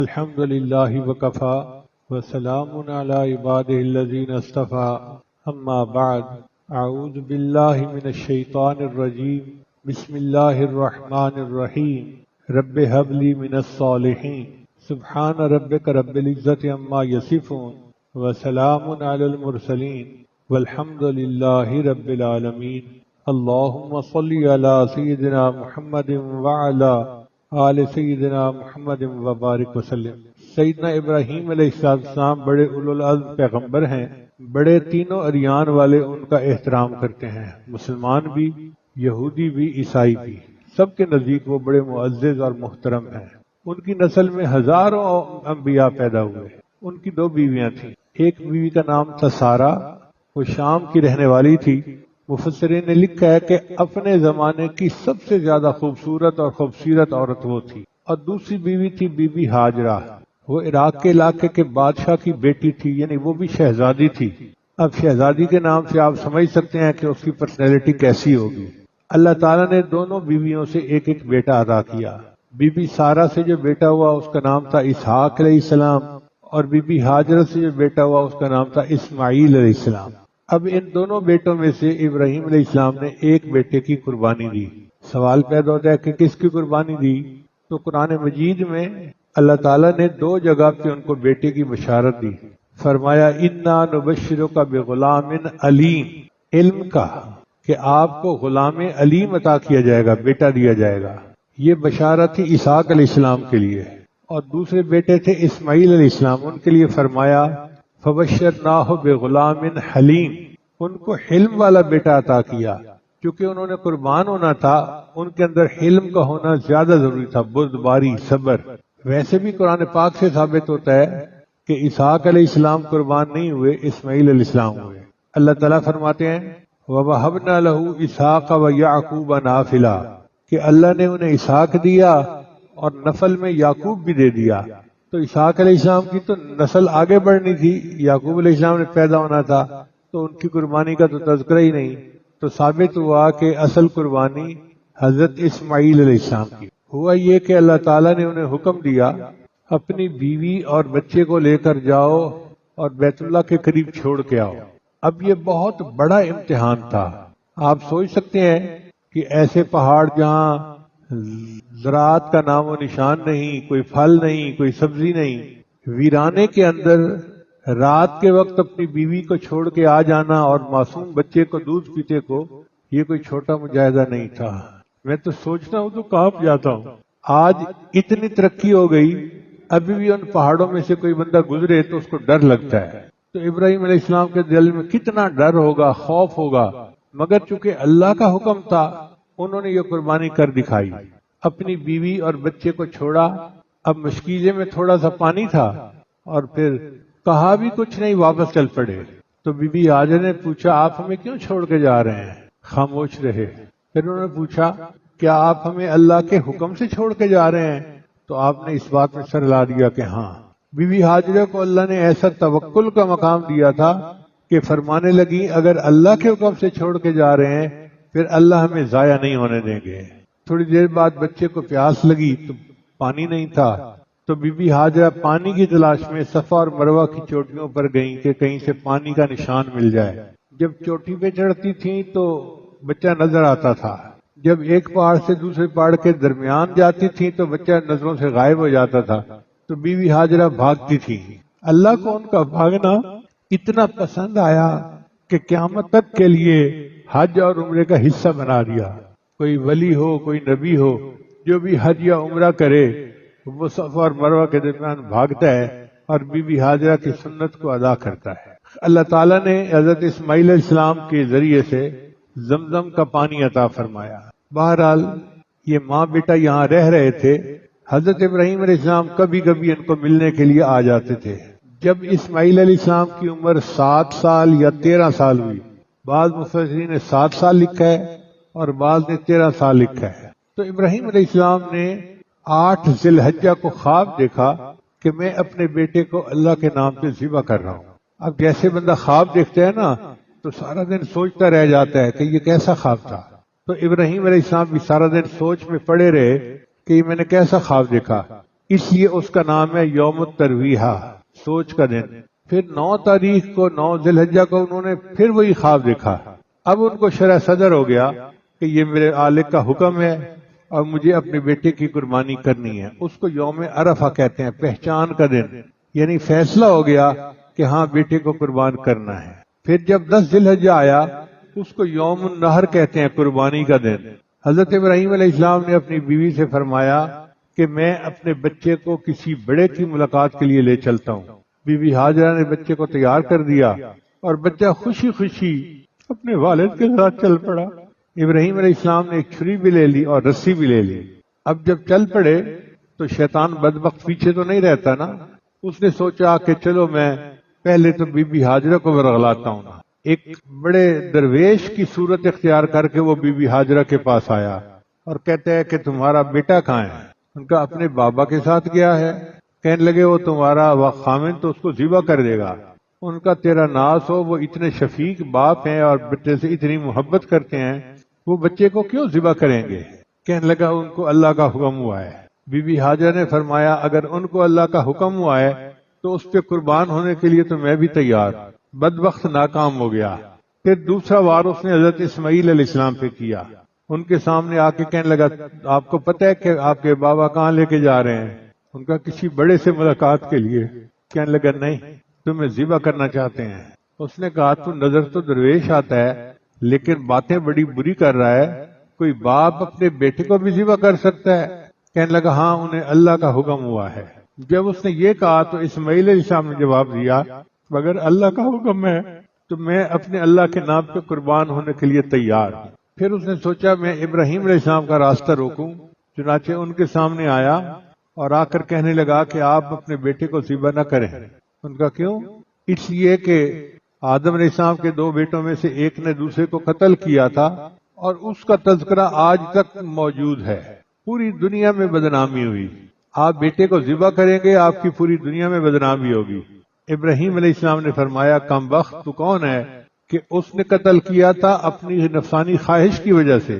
الحمد للہ وکفا وسلام علی عبادہ الذین اصطفى اما بعد اعوذ باللہ من الشیطان الرجیم بسم اللہ الرحمن الرحیم رب هب لی من الصالحین سبحان ربک رب العزت عما یصفون وسلام علی المرسلین والحمد للہ رب العالمین اللہم صلی علی سیدنا محمد وعلی آل سیدنا محمد وبارک وسلم۔ سیدنا ابراہیم علیہ السلام بڑے اولوالعزم پیغمبر ہیں، بڑے تینوں ادیان والے ان کا احترام کرتے ہیں، مسلمان بھی، یہودی بھی، عیسائی بھی، سب کے نزدیک وہ بڑے معزز اور محترم ہیں۔ ان کی نسل میں ہزاروں انبیاء پیدا ہوئے۔ ان کی دو بیویاں تھیں، ایک بیوی کا نام تھا سارہ، وہ شام کی رہنے والی تھی۔ مفسرین نے لکھا ہے کہ اپنے زمانے کی سب سے زیادہ خوبصورت اور خوبصورت عورت وہ تھی، اور دوسری بیوی تھی بی بی ہاجرہ، وہ عراق کے علاقے کے بادشاہ کی بیٹی تھی، یعنی وہ بھی شہزادی تھی۔ اب شہزادی کے نام سے آپ سمجھ سکتے ہیں کہ اس کی پرسنالٹی کیسی ہوگی۔ اللہ تعالیٰ نے دونوں بیویوں سے ایک ایک بیٹا عطا کیا۔ بی بی سارہ سے جو بیٹا ہوا اس کا نام تھا اسحاق علیہ السلام، اور بی بی ہاجرہ سے جو بیٹا ہوا اس کا نام تھا اسماعیل علیہ السلام۔ اب ان دونوں بیٹوں میں سے ابراہیم علیہ السلام نے ایک بیٹے کی قربانی دی۔ سوال پیدا ہوتا ہے کہ کس کی قربانی دی؟ تو قرآن مجید میں اللہ تعالیٰ نے دو جگہ پہ ان کو بیٹے کی بشارت دی۔ فرمایا انا نبشرک بغلام علیم، علم کا کہ آپ کو غلام علیم عطا کیا جائے گا، بیٹا دیا جائے گا۔ یہ بشارت تھی اسحاق علیہ السلام کے لیے، اور دوسرے بیٹے تھے اسماعیل علیہ السلام، ان کے لیے فرمایا فبشرناہ بغلام حلیم، ان کو حلم والا بیٹا عطا کیا۔ چونکہ انہوں نے قربان ہونا تھا، ان کے اندر حلم کا ہونا زیادہ ضروری تھا، بردباری، صبر۔ ویسے بھی قرآن پاک سے ثابت ہوتا ہے کہ اسحاق علیہ السلام قربان نہیں ہوئے، اسماعیل علیہ السلام ہوئے۔ اللہ تعالیٰ فرماتے ہیں وَوَهَبْنَا لَهُ إِسْحَاقَ وَيَعْقُوبَ نَافِلًا، کہ اللہ نے انہیں اسحاق دیا اور نفل میں یعقوب بھی دے دیا۔ تو اسحاق علیہ السلام کی تو نسل آگے بڑھنی تھی، یعقوب علیہ السلام نے پیدا ہونا تھا، تو ان کی قربانی کا تو تذکرہ ہی نہیں۔ تو ثابت ہوا کہ اصل قربانی حضرت اسماعیل علیہ السلام کی۔ ہوا یہ کہ اللہ تعالیٰ نے انہیں حکم دیا اپنی بیوی اور بچے کو لے کر جاؤ اور بیت اللہ کے قریب چھوڑ کے آؤ۔ اب یہ بہت بڑا امتحان تھا۔ آپ سوچ سکتے ہیں کہ ایسے پہاڑ جہاں زراعت کا نام و نشان نہیں، کوئی پھل نہیں، کوئی سبزی نہیں، ویرانے کے اندر رات کے وقت اپنی بیوی کو چھوڑ کے آ جانا اور معصوم بچے کو دودھ پیتے کو، یہ کوئی چھوٹا مجاہدہ نہیں تھا۔ میں تو سوچتا ہوں تو کانپ جاتا ہوں۔ آج اتنی ترقی ہو گئی، ابھی بھی ان پہاڑوں میں سے کوئی بندہ گزرے تو اس کو ڈر لگتا ہے۔ تو ابراہیم علیہ السلام کے دل میں کتنا ڈر ہوگا، خوف ہوگا، مگر چونکہ اللہ کا حکم تھا انہوں نے یہ قربانی کر دکھائی۔ اپنی بیوی اور بچے کو چھوڑا۔ اب مشکیزے میں تھوڑا سا پانی تھا، اور پھر کہا بھی کچھ نہیں، واپس چل پڑے۔ تو بی بی ہاجر نے پوچھا آپ ہمیں کیوں چھوڑ کے جا رہے ہیں؟ خاموش رہے۔ پھر انہوں نے پوچھا کیا آپ ہمیں اللہ کے حکم سے چھوڑ کے جا رہے ہیں؟ تو آپ نے اس بات میں سر ہلا دیا کہ ہاں۔ بی بی ہاجرہ کو اللہ نے ایسا توکل کا مقام دیا تھا کہ فرمانے لگی اگر اللہ کے حکم سے چھوڑ کے جا رہے ہیں پھر اللہ ہمیں ضائع نہیں ہونے دیں گے۔ تھوڑی دیر بعد بچے کو پیاس لگی تو پانی نہیں تھا، تو بی بی ہاجرہ پانی کی تلاش میں صفا اور مروہ کی چوٹیوں پر گئیں کہ کہیں سے پانی کا نشان مل جائے۔ جب چوٹی پہ چڑھتی تھیں تو بچہ نظر آتا تھا، جب ایک پہاڑ سے دوسرے پہاڑ کے درمیان جاتی تھیں تو بچہ نظروں سے غائب ہو جاتا تھا، تو بی بی ہاجرہ بھاگتی تھی۔ اللہ کو ان کا بھاگنا اتنا پسند آیا کہ قیامت تک کے لیے حج اور عمرے کا حصہ بنا دیا۔ کوئی ولی ہو، کوئی نبی ہو، جو بھی حج یا عمرہ کرے وہ صفا اور مروہ کے درمیان بھاگتا ہے اور بی بی ہاجرہ کی سنت کو ادا کرتا ہے۔ اللہ تعالیٰ نے حضرت اسماعیل علیہ السلام کے ذریعے سے زمزم کا پانی عطا فرمایا۔ بہرحال یہ ماں بیٹا یہاں رہ رہے تھے۔ حضرت ابراہیم علیہ السلام کبھی کبھی ان کو ملنے کے لیے آ جاتے تھے۔ جب اسماعیل علیہ السلام کی عمر 7 سال یا 13 سال ہوئی، بعض مفسرین نے 7 سال لکھا ہے اور بعض نے 13 سال لکھا ہے، تو ابراہیم علیہ السلام نے 8 ذی الحجہ کو خواب دیکھا کہ میں اپنے بیٹے کو اللہ کے نام سے ذبح کر رہا ہوں۔ اب جیسے بندہ خواب دیکھتا ہے نا تو سارا دن سوچتا رہ جاتا ہے کہ یہ کیسا خواب تھا۔ تو ابراہیم علیہ السلام بھی سارا دن سوچ میں پڑے رہے کہ یہ میں نے کیسا خواب دیکھا۔ اس لیے اس کا نام ہے یوم الترویحہ، سوچ کا دن۔ پھر 9 تاریخ کو 9 ذی الحجہ کو انہوں نے پھر وہی خواب دیکھا۔ اب ان کو شرح صدر ہو گیا کہ یہ میرے خالق کا حکم ہے اور مجھے اپنے بیٹے کی قربانی کرنی ہے۔ اس کو یوم عرفہ کہتے ہیں، پہچان کا دن، یعنی فیصلہ ہو گیا کہ ہاں بیٹے کو قربان کرنا ہے۔ پھر جب 10 ذی الحجہ آیا اس کو یوم النحر کہتے ہیں، قربانی کا دن۔ حضرت ابراہیم علیہ السلام نے اپنی بیوی سے فرمایا کہ میں اپنے بچے کو کسی بڑے کی ملاقات کے لیے لے چلتا ہوں۔ بی بی ہاجرہ نے بچے کو تیار کر دیا اور بچہ خوشی خوشی اپنے والد کے ساتھ چل پڑا۔ ابراہیم علیہ السلام نے ایک چھری بھی لے لی اور رسی بھی لے لی۔ اب جب چل پڑے تو شیطان بدبخت پیچھے تو نہیں رہتا نا، اس نے سوچا کہ چلو میں پہلے تو بی بی ہاجرہ کو ورغلاتا ہوں۔ ایک بڑے درویش کی صورت اختیار کر کے وہ بی بی ہاجرہ کے پاس آیا اور کہتا ہے کہ تمہارا بیٹا کہاں ہے؟ ان کا اپنے بابا کے ساتھ گیا ہے۔ کہنے لگے وہ تمہارا خامن تو اس کو ذبح کر دے گا۔ ان کا تیرا ناز ہو، وہ اتنے شفیق باپ ہیں اور بچے سے اتنی محبت کرتے ہیں، وہ بچے کو کیوں ذبح کریں گے؟ کہنے لگا ان کو اللہ کا حکم ہوا ہے۔ بی بی ہاجرہ نے فرمایا اگر ان کو اللہ کا حکم ہوا ہے تو اس پہ قربان ہونے کے لیے تو میں بھی تیار۔ بدبخت ناکام ہو گیا۔ پھر دوسرا وار اس نے حضرت اسماعیل علیہ السلام پہ کیا۔ ان کے سامنے آ کے کہنے لگا آپ کو پتہ ہے کہ آپ کے بابا کہاں لے کے جا رہے ہیں؟ ان کا کسی بڑے سے ملاقات کے لیے۔ کہنے لگا نہیں، تمہیں ذبح کرنا چاہتے ہیں۔ اس نے کہا تو نظر تو درویش آتا ہے لیکن باتیں بڑی بری کر رہا ہے، کوئی باپ اپنے بیٹے کو بھی ذبح کر سکتا ہے؟ کہنے لگا ہاں انہیں اللہ کا حکم ہوا ہے۔ جب اس نے یہ کہا تو اسماعیل علیہ السلام نے جواب دیا اگر اللہ کا حکم ہے تو میں اپنے اللہ کے نام پہ قربان ہونے کے لیے تیار ہوں۔ پھر اس نے سوچا میں ابراہیم علیہ السلام کا راستہ روکوں، چنانچہ ان کے سامنے آیا اور آ کر کہنے لگا کہ آپ اپنے بیٹے کو ذبح نہ کریں۔ ان کا کیوں؟ اس لیے کہ آدم علیہ السلام کے 2 بیٹوں میں سے ایک نے دوسرے کو قتل کیا تھا اور اس کا تذکرہ آج تک موجود ہے، پوری دنیا میں بدنامی ہوئی۔ آپ بیٹے کو ذبح کریں گے آپ کی پوری دنیا میں بدنامی ہوگی۔ ابراہیم علیہ السلام نے فرمایا کم بخت تو کون ہے کہ اس نے قتل کیا تھا اپنی نفسانی خواہش کی وجہ سے،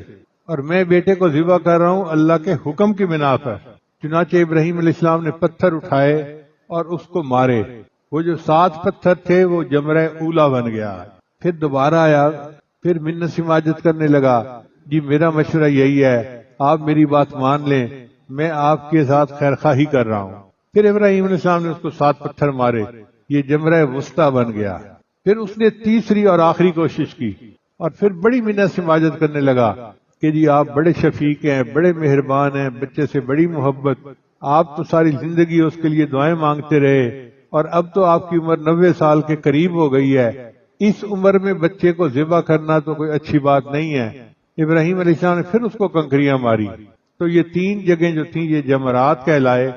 اور میں بیٹے کو ذبح کر رہا ہوں اللہ کے حکم کی بنا پر۔ چنانچہ ابراہیم علیہ السلام نے پتھر اٹھائے اور اس کو مارے۔ وہ جو 7 پتھر تھے وہ جمرہ اولا بن گیا۔ پھر دوبارہ آیا، پھر منت سماجت کرنے لگا جی میرا مشورہ یہی ہے آپ میری بات مان لیں، میں آپ کے ساتھ خیر خواہی کر رہا ہوں۔ پھر ابراہیم علیہ السلام نے اس کو 7 پتھر مارے، یہ جمرہ وسطیٰ بن گیا۔ پھر اس نے تیسری اور آخری کوشش کی اور پھر بڑی منت سماجت کرنے لگا کہ جی آپ بڑے شفیق ہیں، بڑے مہربان ہیں، بچے سے بڑی محبت، آپ تو ساری زندگی اس کے لیے دعائیں مانگتے رہے اور اب تو آپ کی عمر 90 سال کے قریب ہو گئی ہے، اس عمر میں بچے کو ذبح کرنا تو کوئی اچھی بات نہیں ہے۔ ابراہیم علیہ السلام نے پھر اس کو کنکریاں ماری۔ تو یہ 3 جگہیں جو تھیں یہ جمرات کہلائے۔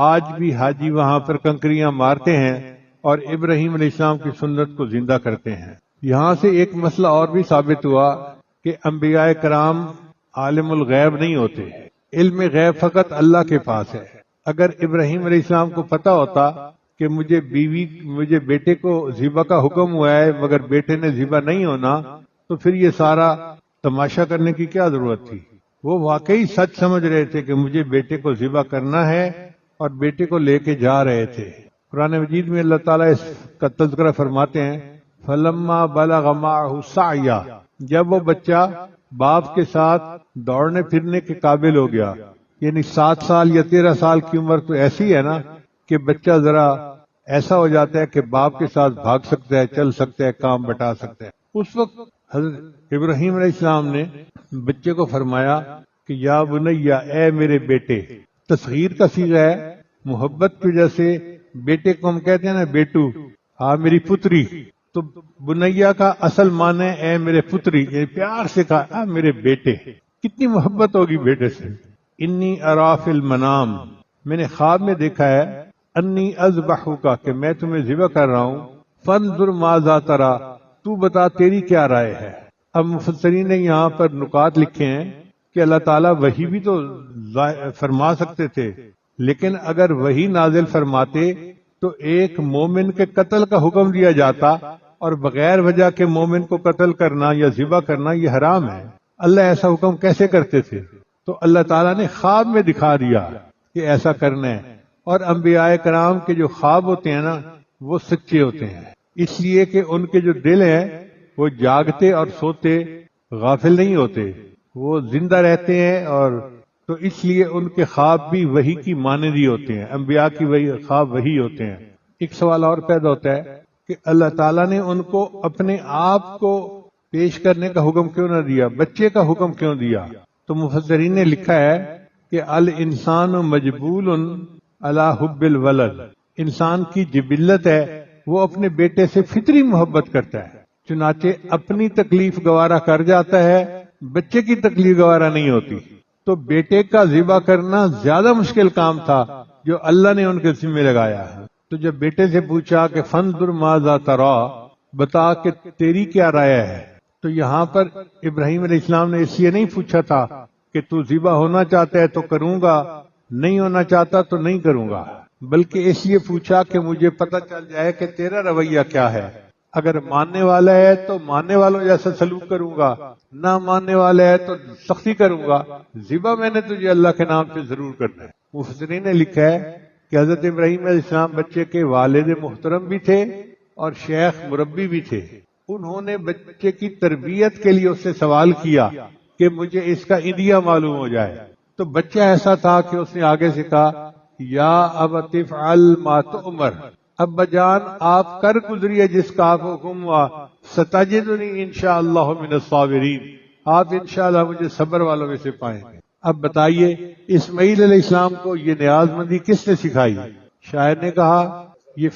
آج بھی حاجی وہاں پر کنکریاں مارتے ہیں اور ابراہیم علیہ السلام کی سنت کو زندہ کرتے ہیں۔ یہاں سے ایک مسئلہ اور بھی ثابت ہوا کہ انبیاء کرام عالم الغیب نہیں ہوتے، علم غیب فقط اللہ کے پاس ہے۔ اگر ابراہیم علیہ السلام کو پتا ہوتا کہ مجھے بیٹے کو ذبح کا حکم ہوا ہے مگر بیٹے نے ذبح نہیں ہونا تو پھر یہ سارا تماشا کرنے کی کیا ضرورت تھی؟ وہ واقعی سچ سمجھ رہے تھے کہ مجھے بیٹے کو ذبح کرنا ہے اور بیٹے کو لے کے جا رہے تھے۔ قرآن مجید میں اللہ تعالیٰ اس کا تذکرہ فرماتے ہیں فَلَمَّا بَلَغَ مَعَهُ السَّعْيَ، جب وہ بچہ باپ کے ساتھ دوڑنے پھرنے کے قابل ہو گیا، یعنی 7 سال یا 13 سال کی عمر تو ایسی ہے نا کہ بچہ ذرا ایسا ہو جاتا ہے کہ باپ کے ساتھ بھاگ سکتا ہے، چل سکتا ہے، کام بٹا سکتا ہے۔ اس وقت حضرت ابراہیم علیہ السلام نے بچے کو فرمایا کہ یا بنیا، اے میرے بیٹے، تصغیر کا صیغہ ہے، محبت کی وجہ سے بیٹے کو ہم کہتے ہیں نا بیٹو، ہاں میری پتری، تو بنیا کا اصل معنی ہے اے میرے پتری، یعنی پیار سے کہا اے میرے بیٹے۔ کتنی محبت ہوگی بیٹے سے۔ انی ارا فی المنام، میں نے خواب میں دیکھا ہے، انی اذبحک، کہ میں تمہیں ذبح کر رہا ہوں، فانظر ماذا تری، تو بتا تیری کیا رائے ہے۔ اب مفسرین نے یہاں پر نکات لکھے ہیں کہ اللہ تعالیٰ وحی بھی تو فرما سکتے تھے، لیکن اگر وحی نازل فرماتے تو ایک مومن کے قتل کا حکم دیا جاتا اور بغیر وجہ کے مومن کو قتل کرنا یا ذبح کرنا یہ حرام ہے۔ اللہ ایسا حکم کیسے کرتے تھے؟ تو اللہ تعالیٰ نے خواب میں دکھا دیا کہ ایسا کرنا ہے۔ اور انبیاء کرام کے جو خواب ہوتے ہیں نا وہ سچے ہوتے ہیں، اس لیے کہ ان کے جو دل ہیں وہ جاگتے اور سوتے غافل نہیں ہوتے، وہ زندہ رہتے ہیں، اور تو اس لیے ان کے خواب بھی وحی کی مانندی ہوتے ہیں، انبیاء کی وہی خواب وہی ہوتے ہیں۔ ایک سوال اور پیدا ہوتا ہے کہ اللہ تعالیٰ نے ان کو اپنے آپ کو پیش کرنے کا حکم کیوں نہ دیا، بچے کا حکم کیوں دیا؟ تو مفسرین نے لکھا ہے کہ الانسان مجبول علی حب الولد، انسان کی جبلت ہے وہ اپنے بیٹے سے فطری محبت کرتا ہے، چنانچہ اپنی تکلیف گوارا کر جاتا ہے، بچے کی تکلیف گوارا نہیں ہوتی۔ تو بیٹے کا ذبح کرنا زیادہ مشکل کام تھا جو اللہ نے ان کے ذمہ لگایا ہے۔ تو جب بیٹے سے پوچھا کہ فانظر ماذا ترا، بتا کہ تیری کیا رائے ہے، تو یہاں پر ابراہیم علیہ السلام نے اس لیے نہیں پوچھا تھا کہ تو ذبح ہونا چاہتا ہے تو کروں گا، نہیں ہونا چاہتا تو نہیں کروں گا، بلکہ اس لیے پوچھا کہ مجھے پتہ چل جائے کہ تیرا رویہ کیا ہے، اگر ماننے والا ہے تو ماننے والوں جیسا سلوک کروں گا، نہ ماننے والا ہے تو سختی کروں گا، ذبح میں نے تجھے اللہ کے نام پہ ضرور کرنا ہے۔ مفسرین نے لکھا ہے کہ حضرت ابراہیم علیہ السلام بچے کے والد محترم بھی تھے اور شیخ مربی بھی تھے، انہوں نے بچے کی تربیت کے لیے اس سے سوال کیا کہ مجھے اس کا ایندیا معلوم ہو جائے، تو بچہ ایسا تھا کہ اس نے آگے سے کہا یا ابت افعل ما تؤمر، ابا جان آپ کر گزریے جس کا آپ حکم ہوا، ستجدنی انشاءاللہ من الصابرین، آپ انشاءاللہ مجھے صبر والوں میں سے پائیں گے۔ اب بتائیے اسماعیل علیہ السلام کو یہ نیاز مندی کس نے سکھائی؟ شاعر نے کہا یہ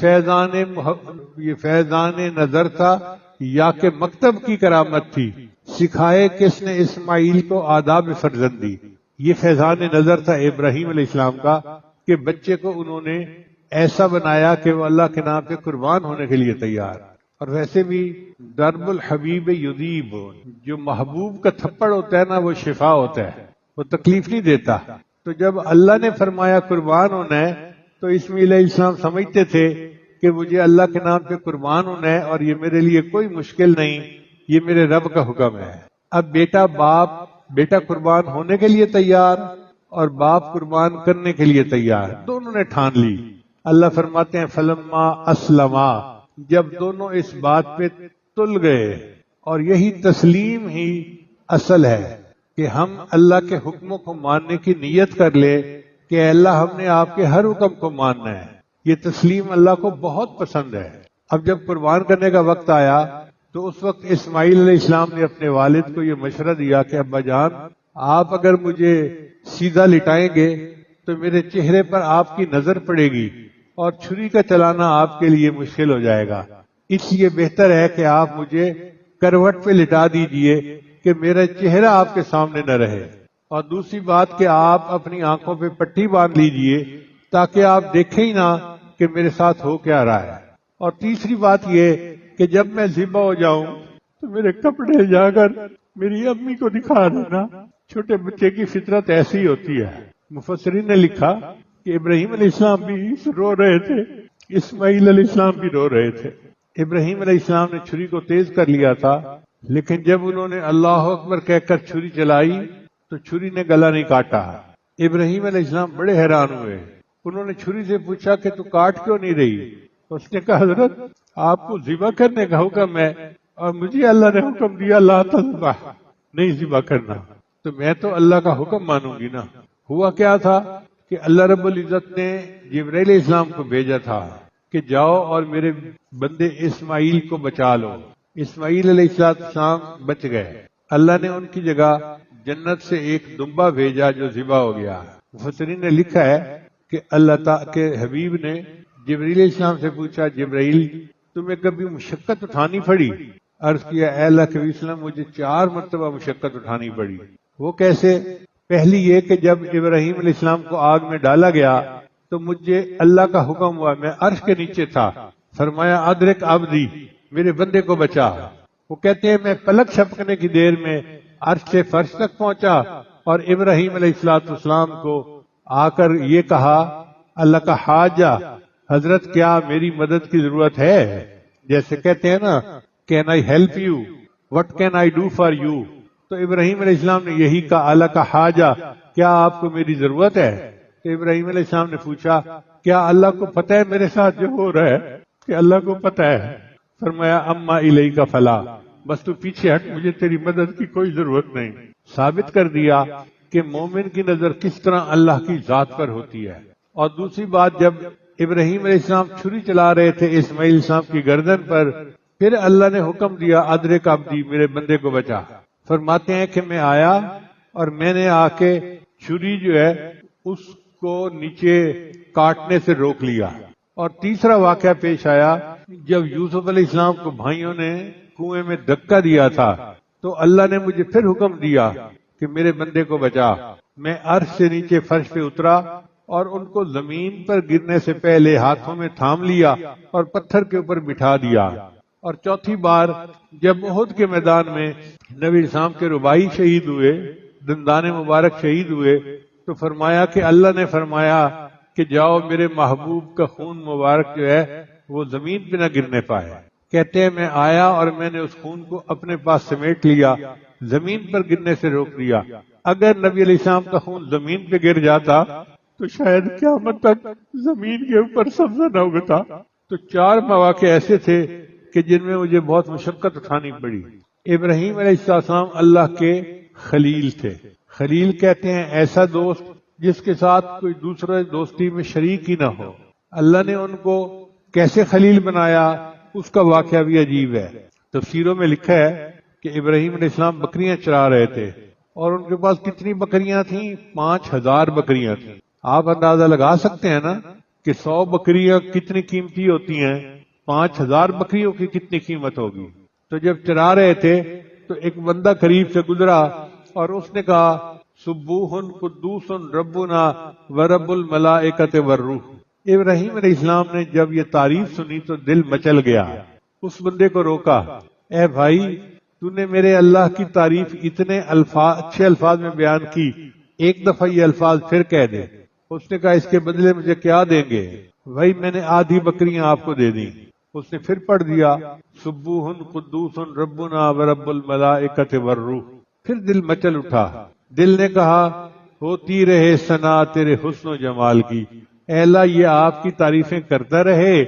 فیضان نظر تھا یا کہ مکتب کی کرامت تھی، سکھائے کس نے اسماعیل کو آداب فرزندی؟ یہ فیضان نظر تھا ابراہیم علیہ السلام کا کہ بچے کو انہوں نے ایسا بنایا کہ وہ اللہ کے نام پہ قربان ہونے کے لیے تیار۔ اور ویسے بھی ضرب الحبیب یذیب، جو محبوب کا تھپڑ ہوتا ہے نا وہ شفا ہوتا ہے، وہ تکلیف نہیں دیتا۔ تو جب اللہ نے فرمایا قربان ہونا ہے تو اسماعیل علیہ السلام سمجھتے تھے کہ مجھے اللہ کے نام پہ قربان ہونا ہے اور یہ میرے لیے کوئی مشکل نہیں، یہ میرے رب کا حکم ہے۔ اب بیٹا قربان ہونے کے لیے تیار اور باپ قربان کرنے کے لیے تیار، دونوں نے ٹھان لی۔ اللہ فرماتے ہیں فلما اسلما، جب دونوں اس بات پہ تل گئے، اور یہی تسلیم ہی اصل ہے کہ ہم اللہ کے حکموں کو ماننے کی نیت کر لے کہ اے اللہ ہم نے آپ کے ہر حکم کو ماننا ہے، یہ تسلیم اللہ کو بہت پسند ہے۔ اب جب قربان کرنے کا وقت آیا تو اس وقت اسماعیل علیہ السلام نے اپنے والد کو یہ مشورہ دیا کہ ابا جان آپ اگر مجھے سیدھا لٹائیں گے تو میرے چہرے پر آپ کی نظر پڑے گی اور چھری کا چلانا آپ کے لیے مشکل ہو جائے گا، اس لیے بہتر ہے کہ آپ مجھے کروٹ پہ لٹا دیجئے کہ میرا چہرہ آپ کے سامنے نہ رہے، اور دوسری بات کہ آپ اپنی آنکھوں پہ پٹی باندھ لیجئے تاکہ آپ دیکھیں ہی نہ کہ میرے ساتھ ہو کیا رہا ہے، اور تیسری بات یہ کہ جب میں ذبح ہو جاؤں تو میرے کپڑے جا کر میری امی کو دکھا دینا، چھوٹے بچے کی فطرت ایسی ہوتی ہے۔ مفسرین نے لکھا کہ ابراہیم علیہ السلام بھی رو رہے تھے، اسماعیل علیہ السلام بھی رو رہے تھے۔ ابراہیم علیہ السلام نے چھری کو تیز کر لیا تھا، لیکن جب انہوں نے اللہ اکبر کہہ کر چھری چلائی تو چھری نے گلا نہیں کاٹا۔ ابراہیم علیہ السلام بڑے حیران ہوئے، انہوں نے چھری سے پوچھا کہ تو کاٹ کیوں نہیں رہی؟ اس نے کہا حضرت آپ کو ذبح کرنے کا حکم ہے اور مجھے اللہ نے حکم دیا لا تذبح، نہیں ذبح کرنا، تو میں تو اللہ کا حکم مانوں گی نا۔ ہوا کیا تھا کہ اللہ رب العزت نے جبرائیل علیہ السلام کو بھیجا تھا کہ جاؤ اور میرے بندے اسماعیل کو بچا لو۔ اسماعیل علیہ السلام بچ گئے، اللہ نے ان کی جگہ جنت سے ایک دمبا بھیجا جو ذبح ہو گیا۔ مفسرین نے لکھا ہے کہ اللہ تعالیٰ کے حبیب نے جبرائیل علیہ السلام سے پوچھا جبرائیل تمہیں کبھی مشقت اٹھانی پڑی؟ عرض کیا اے اللہ کے وسلم مجھے 4 مرتبہ مشقت اٹھانی پڑی۔ وہ کیسے؟ پہلی یہ کہ جب ابراہیم علیہ السلام کو آگ میں ڈالا گیا تو مجھے اللہ کا حکم ہوا، میں عرش کے نیچے تھا، فرمایا ادرک عبدی، میرے بندے کو بچا۔ وہ کہتے ہیں میں پلک چھپکنے کی دیر میں عرش سے فرش تک پہنچا اور ابراہیم علیہ السلام کو آ کر یہ کہا اللہ کا حاجہ، حضرت کیا میری مدد کی ضرورت ہے؟ جیسے کہتے ہیں نا can I help you, what can I do for you, تو ابراہیم علیہ السلام نے یہی کہا اللہ کا حاجہ، کیا آپ کو میری ضرورت ہے؟ تو ابراہیم علیہ السلام نے پوچھا کیا اللہ کو پتہ ہے میرے ساتھ جو ہو رہا ہے؟ کہ اللہ کو پتہ ہے۔ فرمایا اما الیک فلا، بس تو پیچھے ہٹ، مجھے تیری مدد کی کوئی ضرورت نہیں۔ ثابت کر دیا کہ مومن کی نظر کس طرح اللہ کی ذات پر ہوتی ہے۔ اور دوسری بات، جب ابراہیم علیہ السلام چھری چلا رہے تھے اسماعیل السلام کی گردن پر، پھر اللہ نے حکم دیا ادرک عبدی، میرے بندے کو بچا۔ فرماتے ہیں کہ میں آیا اور میں نے آ کے چھری جو ہے اس کو نیچے کاٹنے سے روک لیا۔ اور تیسرا واقعہ پیش آیا جب یوسف علیہ السلام کو بھائیوں نے کنویں میں دھکا دیا تھا، تو اللہ نے مجھے پھر حکم دیا کہ میرے بندے کو بچا۔ میں عرش سے نیچے فرش پہ اترا اور ان کو زمین پر گرنے سے پہلے ہاتھوں میں تھام لیا اور پتھر کے اوپر بٹھا دیا۔ اور چوتھی بار جب احد کے میدان میں نبی اسلام کے ربائی شہید ہوئے، دندان مبارک شہید ہوئے، تو فرمایا کہ اللہ نے فرمایا کہ جاؤ میرے محبوب کا خون مبارک جو ہے وہ زمین پہ نہ گرنے پائے۔ کہتے ہیں میں آیا اور میں نے اس خون کو اپنے پاس سمیٹ لیا، زمین پر گرنے سے روک دیا۔ اگر نبی علیہ السلام کا خون زمین پہ گر جاتا تو شاید قیامت تک زمین کے اوپر سبزہ نہ اگتا۔ تو 4 مواقع ایسے تھے کہ جن میں مجھے بہت مشقت اٹھانی پڑی۔ ابراہیم علیہ السلام اللہ کے خلیل تھے۔ خلیل کہتے ہیں ایسا دوست جس کے ساتھ کوئی دوسرے دوستی میں شریک ہی نہ ہو۔ اللہ نے ان کو کیسے خلیل بنایا اس کا واقعہ بھی عجیب ہے۔ تفسیروں میں لکھا ہے کہ ابراہیم علیہ السلام بکریاں چرا رہے تھے اور ان کے پاس کتنی بکریاں تھیں؟ 5000 بکریاں تھیں۔ آپ اندازہ لگا سکتے ہیں نا کہ 100 بکریاں کتنی قیمتی ہوتی ہیں، 5000 بکریوں کی کتنی قیمت ہوگی۔ تو جب چرا رہے تھے تو ایک بندہ قریب سے گزرا اور اس نے کہا سبوح قدوس ربنا ورب الملائکۃ والروح۔ ابراہیم علیہ السلام نے جب یہ تعریف سنی تو دل مچل گیا۔ اس بندے کو روکا، اے بھائی تو نے میرے اللہ کی تعریف اتنے اچھے الفاظ میں بیان کی، ایک دفعہ یہ الفاظ پھر کہہ دے۔ اس نے کہا اس کے بدلے مجھے کیا دیں گے؟ بھائی میں نے آدھی بکریاں آپ کو دے دیں۔ اس نے پھر پڑھ دیا سبوح قدوس ربنا ورب الملائکۃ والروح۔ پھر دل مچل اٹھا، دل نے کہا ہوتی رہے ثنا تیرے حسن و جمال کی، اے اللہ یہ آپ کی تعریفیں کرتا رہے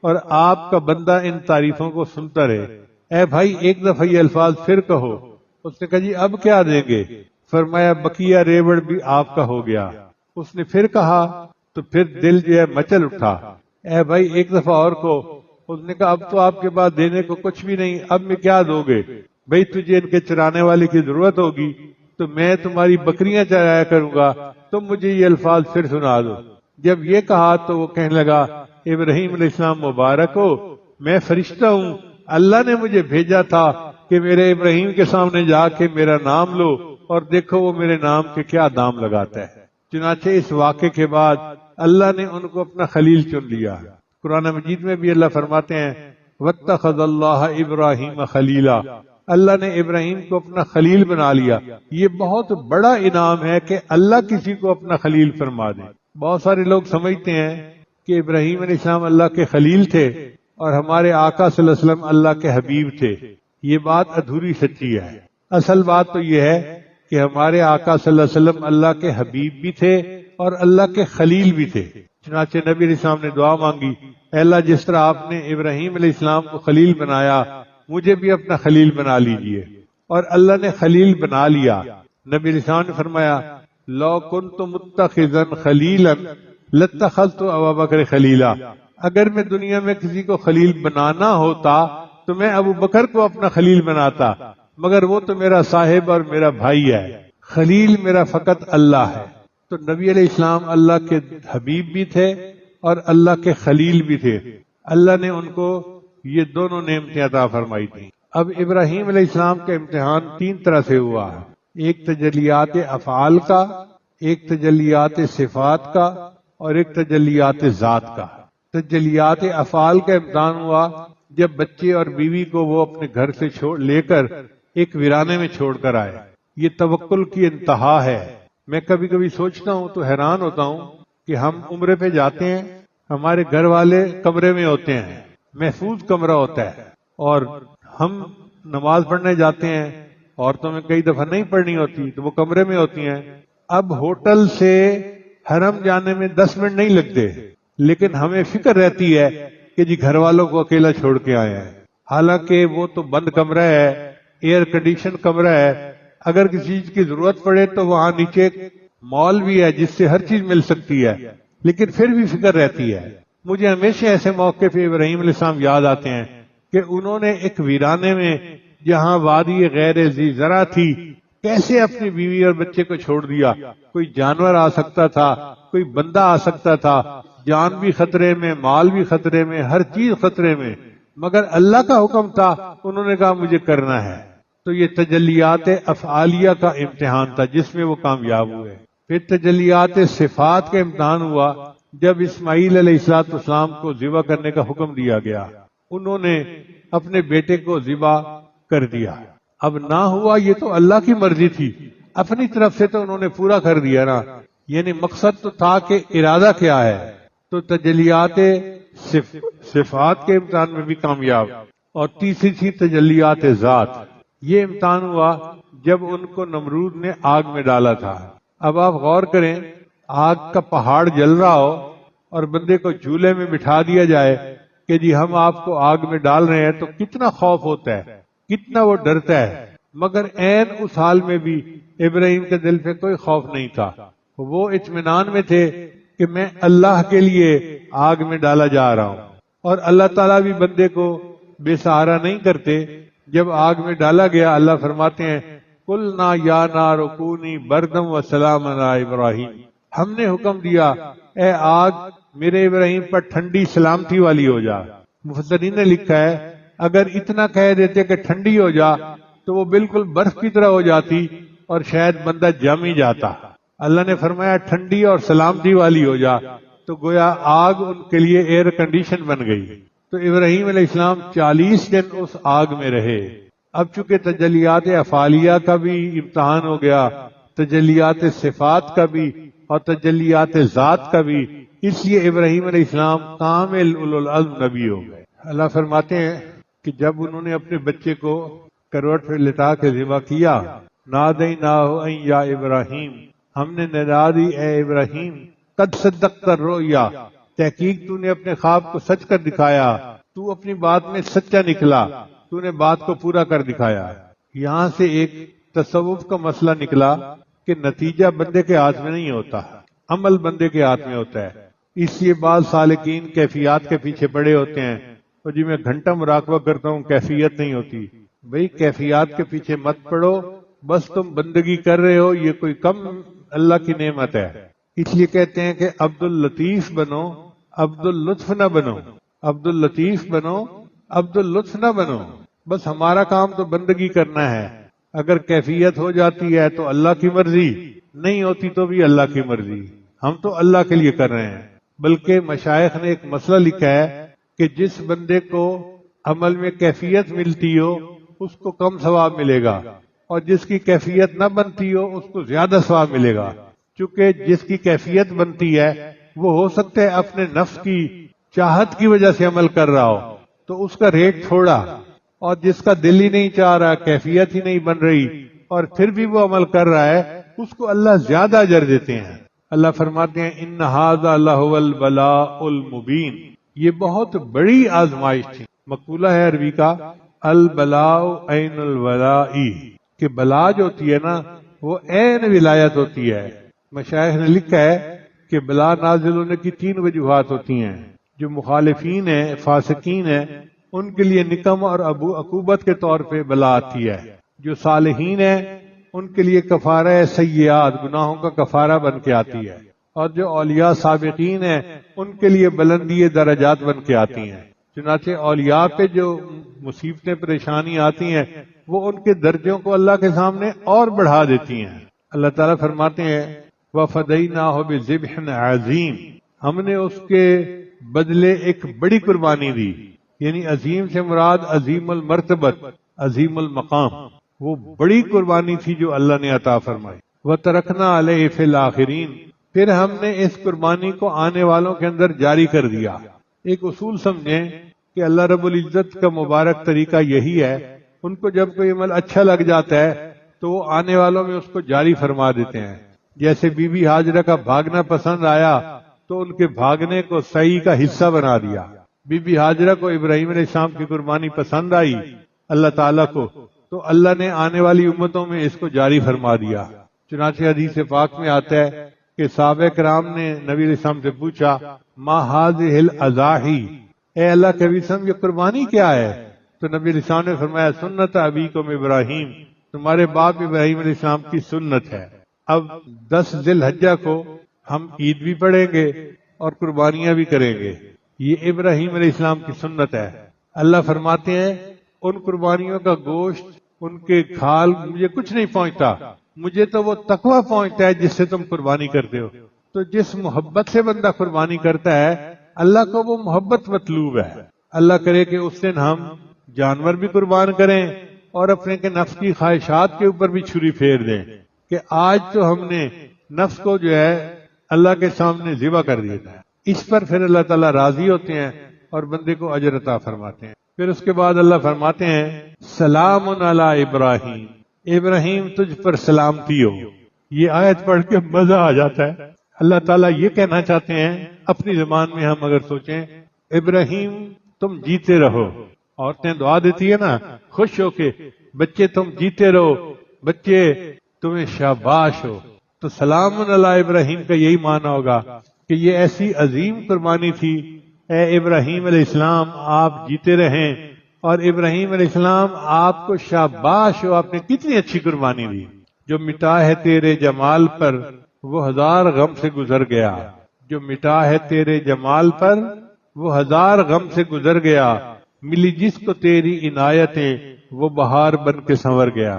اور آپ کا بندہ ان تعریفوں کو سنتا رہے۔ اے بھائی ایک دفعہ یہ الفاظ پھر کہو۔ اس نے کہا جی اب کیا دیں گے؟ فرمایا بقیہ ریوڑ بھی آپ کا ہو گیا۔ اس نے پھر کہا تو پھر دل جو ہے مچل اٹھا، اے بھائی ایک دفعہ اور کو۔ اس نے کہا اب تو آپ کے پاس دینے کو کچھ بھی نہیں، اب میں کیا دو گے؟ بھئی تجھے ان کے چرانے والے کی ضرورت ہوگی تو میں تمہاری بکریاں چرایا کروں گا، تم مجھے یہ الفاظ پھر سنا دو۔ جب یہ کہا تو وہ کہنے لگا ابراہیم علیہ السلام مبارک ہو، میں فرشتہ ہوں، اللہ نے مجھے بھیجا تھا کہ میرے ابراہیم کے سامنے جا کے میرا نام لو، اور دیکھو وہ میرے نام کے کیا دام لگاتا ہے۔ چنانچہ اس واقعے کے بعد اللہ نے ان کو اپنا خلیل چن لیا۔ قرآن مجید میں بھی اللہ فرماتے ہیں وَاتَّخَذَ اللَّهَ إِبْرَاهِيمَ خَلِيلًا، اللہ نے ابراہیم کو اپنا خلیل بنا لیا۔ یہ بہت بڑا انعام ہے کہ اللہ کسی کو اپنا خلیل فرما دے۔ بہت سارے لوگ سمجھتے ہیں کہ ابراہیم علیہ السلام اللہ کے خلیل تھے اور ہمارے آقا صلی اللہ علیہ وسلم اللہ کے حبیب تھے۔ یہ بات ادھوری سچی ہے۔ اصل بات تو یہ ہے کہ ہمارے آقا صلی اللہ علیہ وسلم اللہ کے حبیب بھی تھے اور اللہ کے خلیل بھی تھے۔ چنانچہ نبی علیہ السلام نے دعا مانگی، اے اللہ جس طرح آپ نے ابراہیم علیہ السلام کو خلیل بنایا مجھے بھی اپنا خلیل بنا لیجئے، اور اللہ نے خلیل بنا لیا۔ نبی علیہ السلام نے فرمایا لو کنت متخذا خلیلا لاتخذت ابا بکر خلیلا، اگر میں دنیا میں کسی کو خلیل بنانا ہوتا تو میں ابو بکر کو اپنا خلیل بناتا، مگر وہ تو میرا صاحب اور میرا بھائی ہے، خلیل میرا فقط اللہ ہے۔ تو نبی علیہ السلام اللہ کے حبیب بھی تھے اور اللہ کے خلیل بھی تھے۔ اللہ نے ان کو یہ دونوں نعمتیں عطا فرمائی تھیں۔ اب ابراہیم علیہ السلام کا امتحان 3 طرح سے ہوا ہے، ایک تجلیات افعال کا، ایک تجلیات صفات کا، اور ایک تجلیات ذات کا۔ تجلیات افعال کا امتحان ہوا جب بچے اور بیوی کو وہ اپنے گھر سے لے کر ایک ویرانے میں چھوڑ کر آئے۔ یہ توکل کی انتہا ہے۔ میں کبھی کبھی سوچتا ہوں تو حیران ہوتا ہوں کہ ہم عمرے پہ جاتے ہیں، ہمارے گھر والے کمرے میں ہوتے ہیں، محفوظ کمرہ ہوتا ہے، اور ہم نماز پڑھنے جاتے ہیں، عورتوں میں کئی دفعہ نہیں پڑھنی ہوتی تو وہ کمرے میں ہوتی ہیں۔ اب ہوٹل سے حرم جانے میں 10 منٹ نہیں لگتے، لیکن ہمیں فکر رہتی ہے کہ جی گھر والوں کو اکیلا چھوڑ کے آئے ہیں، حالانکہ وہ تو بند کمرہ ہے، ایئر کنڈیشن کمرہ ہے، اگر کسی چیز کی ضرورت پڑے تو وہاں نیچے مال بھی ہے جس سے ہر چیز مل سکتی ہے، لیکن پھر بھی فکر رہتی ہے۔ مجھے ہمیشہ ایسے موقع پہ ابراہیم علیہ السلام یاد آتے ہیں کہ انہوں نے ایک ویرانے میں جہاں وادی غیر ذی زرع تھی، کیسے اپنی بیوی اور بچے کو چھوڑ دیا۔ کوئی جانور آ سکتا تھا، کوئی بندہ آ سکتا تھا، جان بھی خطرے میں، مال بھی خطرے میں، ہر چیز خطرے میں، مگر اللہ کا حکم تھا، انہوں نے کہا مجھے کرنا ہے۔ تو یہ تجلیات افعالیہ کا امتحان تھا جس میں وہ کامیاب ہوئے۔ پھر تجلیات صفات کا امتحان ہوا جب اسماعیل علیہ السلام کو ذبح کرنے کا حکم دیا گیا، انہوں نے اپنے بیٹے کو ذبح کر دیا۔ اب نہ ہوا، یہ تو اللہ کی مرضی تھی، اپنی طرف سے تو انہوں نے پورا کر دیا نا، یعنی مقصد تو تھا کہ ارادہ کیا ہے۔ تو تجلیات صفات کے امتحان میں بھی کامیاب۔ اور تیسری تھی تجلیات ذات۔ یہ امتحان ہوا جب ان کو نمرود نے آگ میں ڈالا تھا۔ اب آپ غور کریں، آگ کا پہاڑ جل رہا ہو اور بندے کو جھولے میں بٹھا دیا جائے کہ جی ہم آپ کو آگ میں ڈال رہے ہیں، تو کتنا خوف ہوتا ہے، کتنا وہ ڈرتا ہے۔ مگر عین اس حال میں بھی ابراہیم کے دل پہ کوئی خوف نہیں تھا، وہ اطمینان میں تھے کہ میں اللہ کے لیے آگ میں ڈالا جا رہا ہوں۔ اور اللہ تعالیٰ بھی بندے کو بے سہارا نہیں کرتے۔ جب آگ میں ڈالا گیا، اللہ فرماتے ہیں قُلْنَا يَا نَارُ كُونِي بَرْدًا وَسَلَامًا عَلَىٰ إِبْرَاهِيمَ، ہم نے حکم دیا اے آگ میرے ابراہیم پر ٹھنڈی سلامتی والی ہو جا۔ مفسرین نے لکھا ہے اگر اتنا کہہ دیتے کہ ٹھنڈی ہو جا تو وہ بالکل برف کی طرح ہو جاتی اور شاید بندہ جم ہی جاتا۔ اللہ نے فرمایا ٹھنڈی اور سلامتی والی ہو جا، تو گویا آگ ان کے لیے ایئر کنڈیشن بن گئی۔ تو ابراہیم علیہ السلام 40 دن اس آگ میں رہے۔ اب چونکہ تجلیات افعالیہ کا بھی امتحان ہو گیا، تجلیات صفات کا بھی اور تجلیات ذات کا بھی، اس لیے ابراہیم علیہ السلام کامل اولو العزم نبی ہو گئے۔ اللہ فرماتے ہیں کہ جب انہوں نے اپنے بچے کو کروٹ پہ لٹا کے ذبح کیا، نادیناہ ان یا ابراہیم، ہم نے ندا دی اے ابراہیم، قد صدقت الرؤیا، تحقیق تو نے اپنے خواب کو سچ کر دکھایا، تو اپنی بات میں سچا نکلا، تو نے بات کو پورا کر دکھایا۔ یہاں سے ایک تصوف کا مسئلہ نکلا کہ نتیجہ بندے کے ہاتھ میں نہیں ہوتا، عمل بندے کے ہاتھ میں ہوتا ہے۔ اس لیے بعض سالکین کیفیات کے پیچھے پڑے ہوتے ہیں، اور جی میں گھنٹہ مراقبہ کرتا ہوں کیفیت نہیں ہوتی۔ بھئی کیفیات کے پیچھے مت پڑو، بس تم بندگی کر رہے ہو، یہ کوئی کم اللہ کی نعمت ہے۔ اس لیے کہتے ہیں کہ عبد اللطیف بنو، عبد اللطف نہ بنو، عبد اللطیف بنو، عبد اللطف نہ بنو۔ بس ہمارا کام تو بندگی کرنا ہے، اگر کیفیت ہو جاتی ہے تو اللہ کی مرضی، نہیں ہوتی تو بھی اللہ کی مرضی، ہم تو اللہ کے لیے کر رہے ہیں۔ بلکہ مشائخ نے ایک مسئلہ لکھا ہے کہ جس بندے کو عمل میں کیفیت ملتی ہو اس کو کم ثواب ملے گا، اور جس کی کیفیت نہ بنتی ہو اس کو زیادہ ثواب ملے گا۔ چونکہ جس کی کیفیت بنتی ہے وہ ہو سکتا ہے اپنے نفس کی چاہت کی وجہ سے عمل کر رہا ہو تو اس کا ریٹ تھوڑا، اور جس کا دل ہی نہیں چاہ رہا، کیفیت ہی نہیں بن رہی اور پھر بھی وہ عمل کر رہا ہے، اس کو اللہ زیادہ اجر دیتے ہیں۔ اللہ فرماتے ہیں ان ھذا لہو البلاء المبین، یہ بہت بڑی آزمائش تھی۔ مقولہ ہے عربی کا البلاء عین الولاء، کہ بلا جو ہوتی ہے نا وہ عین ولایت ہوتی ہے۔ مشائخ نے لکھا ہے کہ بلا نازل ہونے کی 3 وجوہات ہوتی ہیں۔ جو مخالفین ہیں، فاسقین ہیں، ان کے لیے نقم اور عقوبت کے طور پہ بلا آتی ہے۔ جو صالحین ہیں ان کے لیے کفارہ سیئات، گناہوں کا کفارہ بن کے آتی ہے، اور جو اولیاء سابقین ہیں ان کے لیے بلندی درجات بن کے آتی ہیں۔ چنانچہ اولیاء پہ جو مصیبتیں پریشانی آتی ہیں وہ ان کے درجوں کو اللہ کے سامنے اور بڑھا دیتی ہیں۔ اللہ تعالیٰ فرماتے ہیں وَفَدَيْنَاهُ بِذِبْحٍ عَظِيمٍ، ہم نے اس کے بدلے ایک بڑی قربانی دی، یعنی عظیم سے مراد عظیم المرتبت، عظیم المقام، وہ بڑی قربانی تھی جو اللہ نے عطا فرمائی۔ وَتَرَكْنَا عَلَيْهِ فِي الْآخِرِينَ، پھر ہم نے اس قربانی کو آنے والوں کے اندر جاری کر دیا۔ ایک اصول سمجھیں کہ اللہ رب العزت کا مبارک طریقہ یہی ہے، ان کو جب کوئی عمل اچھا لگ جاتا ہے تو وہ آنے والوں میں اس کو جاری فرما دیتے ہیں۔ جیسے بی بی ہاجرہ کا بھاگنا پسند آیا تو ان کے بھاگنے کو سعی کا حصہ بنا دیا۔ بی بی ہاجرہ کو ابراہیم علیہ السلام کی قربانی پسند آئی اللہ تعالیٰ کو، تو اللہ نے آنے والی امتوں میں اس کو جاری فرما دیا۔ چنانچہ حدیث پاک میں آتا ہے کہ صحابہ کرام نے نبی علیہ السلام سے پوچھا ما هذه الاضاحی، اے اللہ کے نبی یہ قربانی کیا ہے؟ تو نبی علیہ السلام نے فرمایا سنت ابیکم ابراہیم، تمہارے باپ ابراہیم علیہ السلام کی سنت ہے۔ اب 10 ذی الحجہ کو ہم عید بھی پڑھیں گے اور قربانیاں بھی کریں گے، یہ ابراہیم علیہ السلام کی سنت ہے۔ اللہ فرماتے ہیں ان قربانیوں کا گوشت، ان کے کھال مجھے کچھ نہیں پہنچتا، مجھے تو وہ تقویٰ پہنچتا ہے جس سے تم قربانی کرتے ہو۔ تو جس محبت سے بندہ قربانی کرتا ہے اللہ کو وہ محبت مطلوب ہے۔ اللہ کرے کہ اس دن ہم جانور بھی قربان کریں اور اپنے کے نفس کی خواہشات کے اوپر بھی چھری پھیر دیں کہ آج تو ہم نے نفس کو جو ہے اللہ کے سامنے ذبح کر دیا تھا۔ اس پر پھر اللہ تعالیٰ راضی ہوتے ہیں اور بندے کو اجر عطا فرماتے ہیں۔ پھر اس کے بعد اللہ فرماتے ہیں سلام علی ابراہیم، ابراہیم تجھ پر سلامتی ہو۔ یہ آیت پڑھ کے مزہ آ جاتا ہے۔ اللہ تعالیٰ یہ کہنا چاہتے ہیں اپنی زبان میں ہم اگر سوچیں، ابراہیم تم جیتے رہو۔ عورتیں دعا دیتی ہے نا خوش ہو کے، بچے تم جیتے رہو، بچے تمہیں شاباش ہو۔ تو سلام علی ابراہیم کا یہی معنی ہوگا کہ یہ ایسی عظیم قربانی تھی، اے ابراہیم علیہ السلام آپ جیتے رہیں، اور ابراہیم علیہ السلام آپ کو شاباش ہو، آپ نے کتنی اچھی قربانی دی۔ جو مٹا ہے تیرے جمال پر وہ 1000 غم سے گزر گیا، جو مٹا ہے تیرے جمال پر وہ 1000 غم سے گزر گیا، ملی جس کو تیری عنایتیں وہ بہار بن کے سنور گیا۔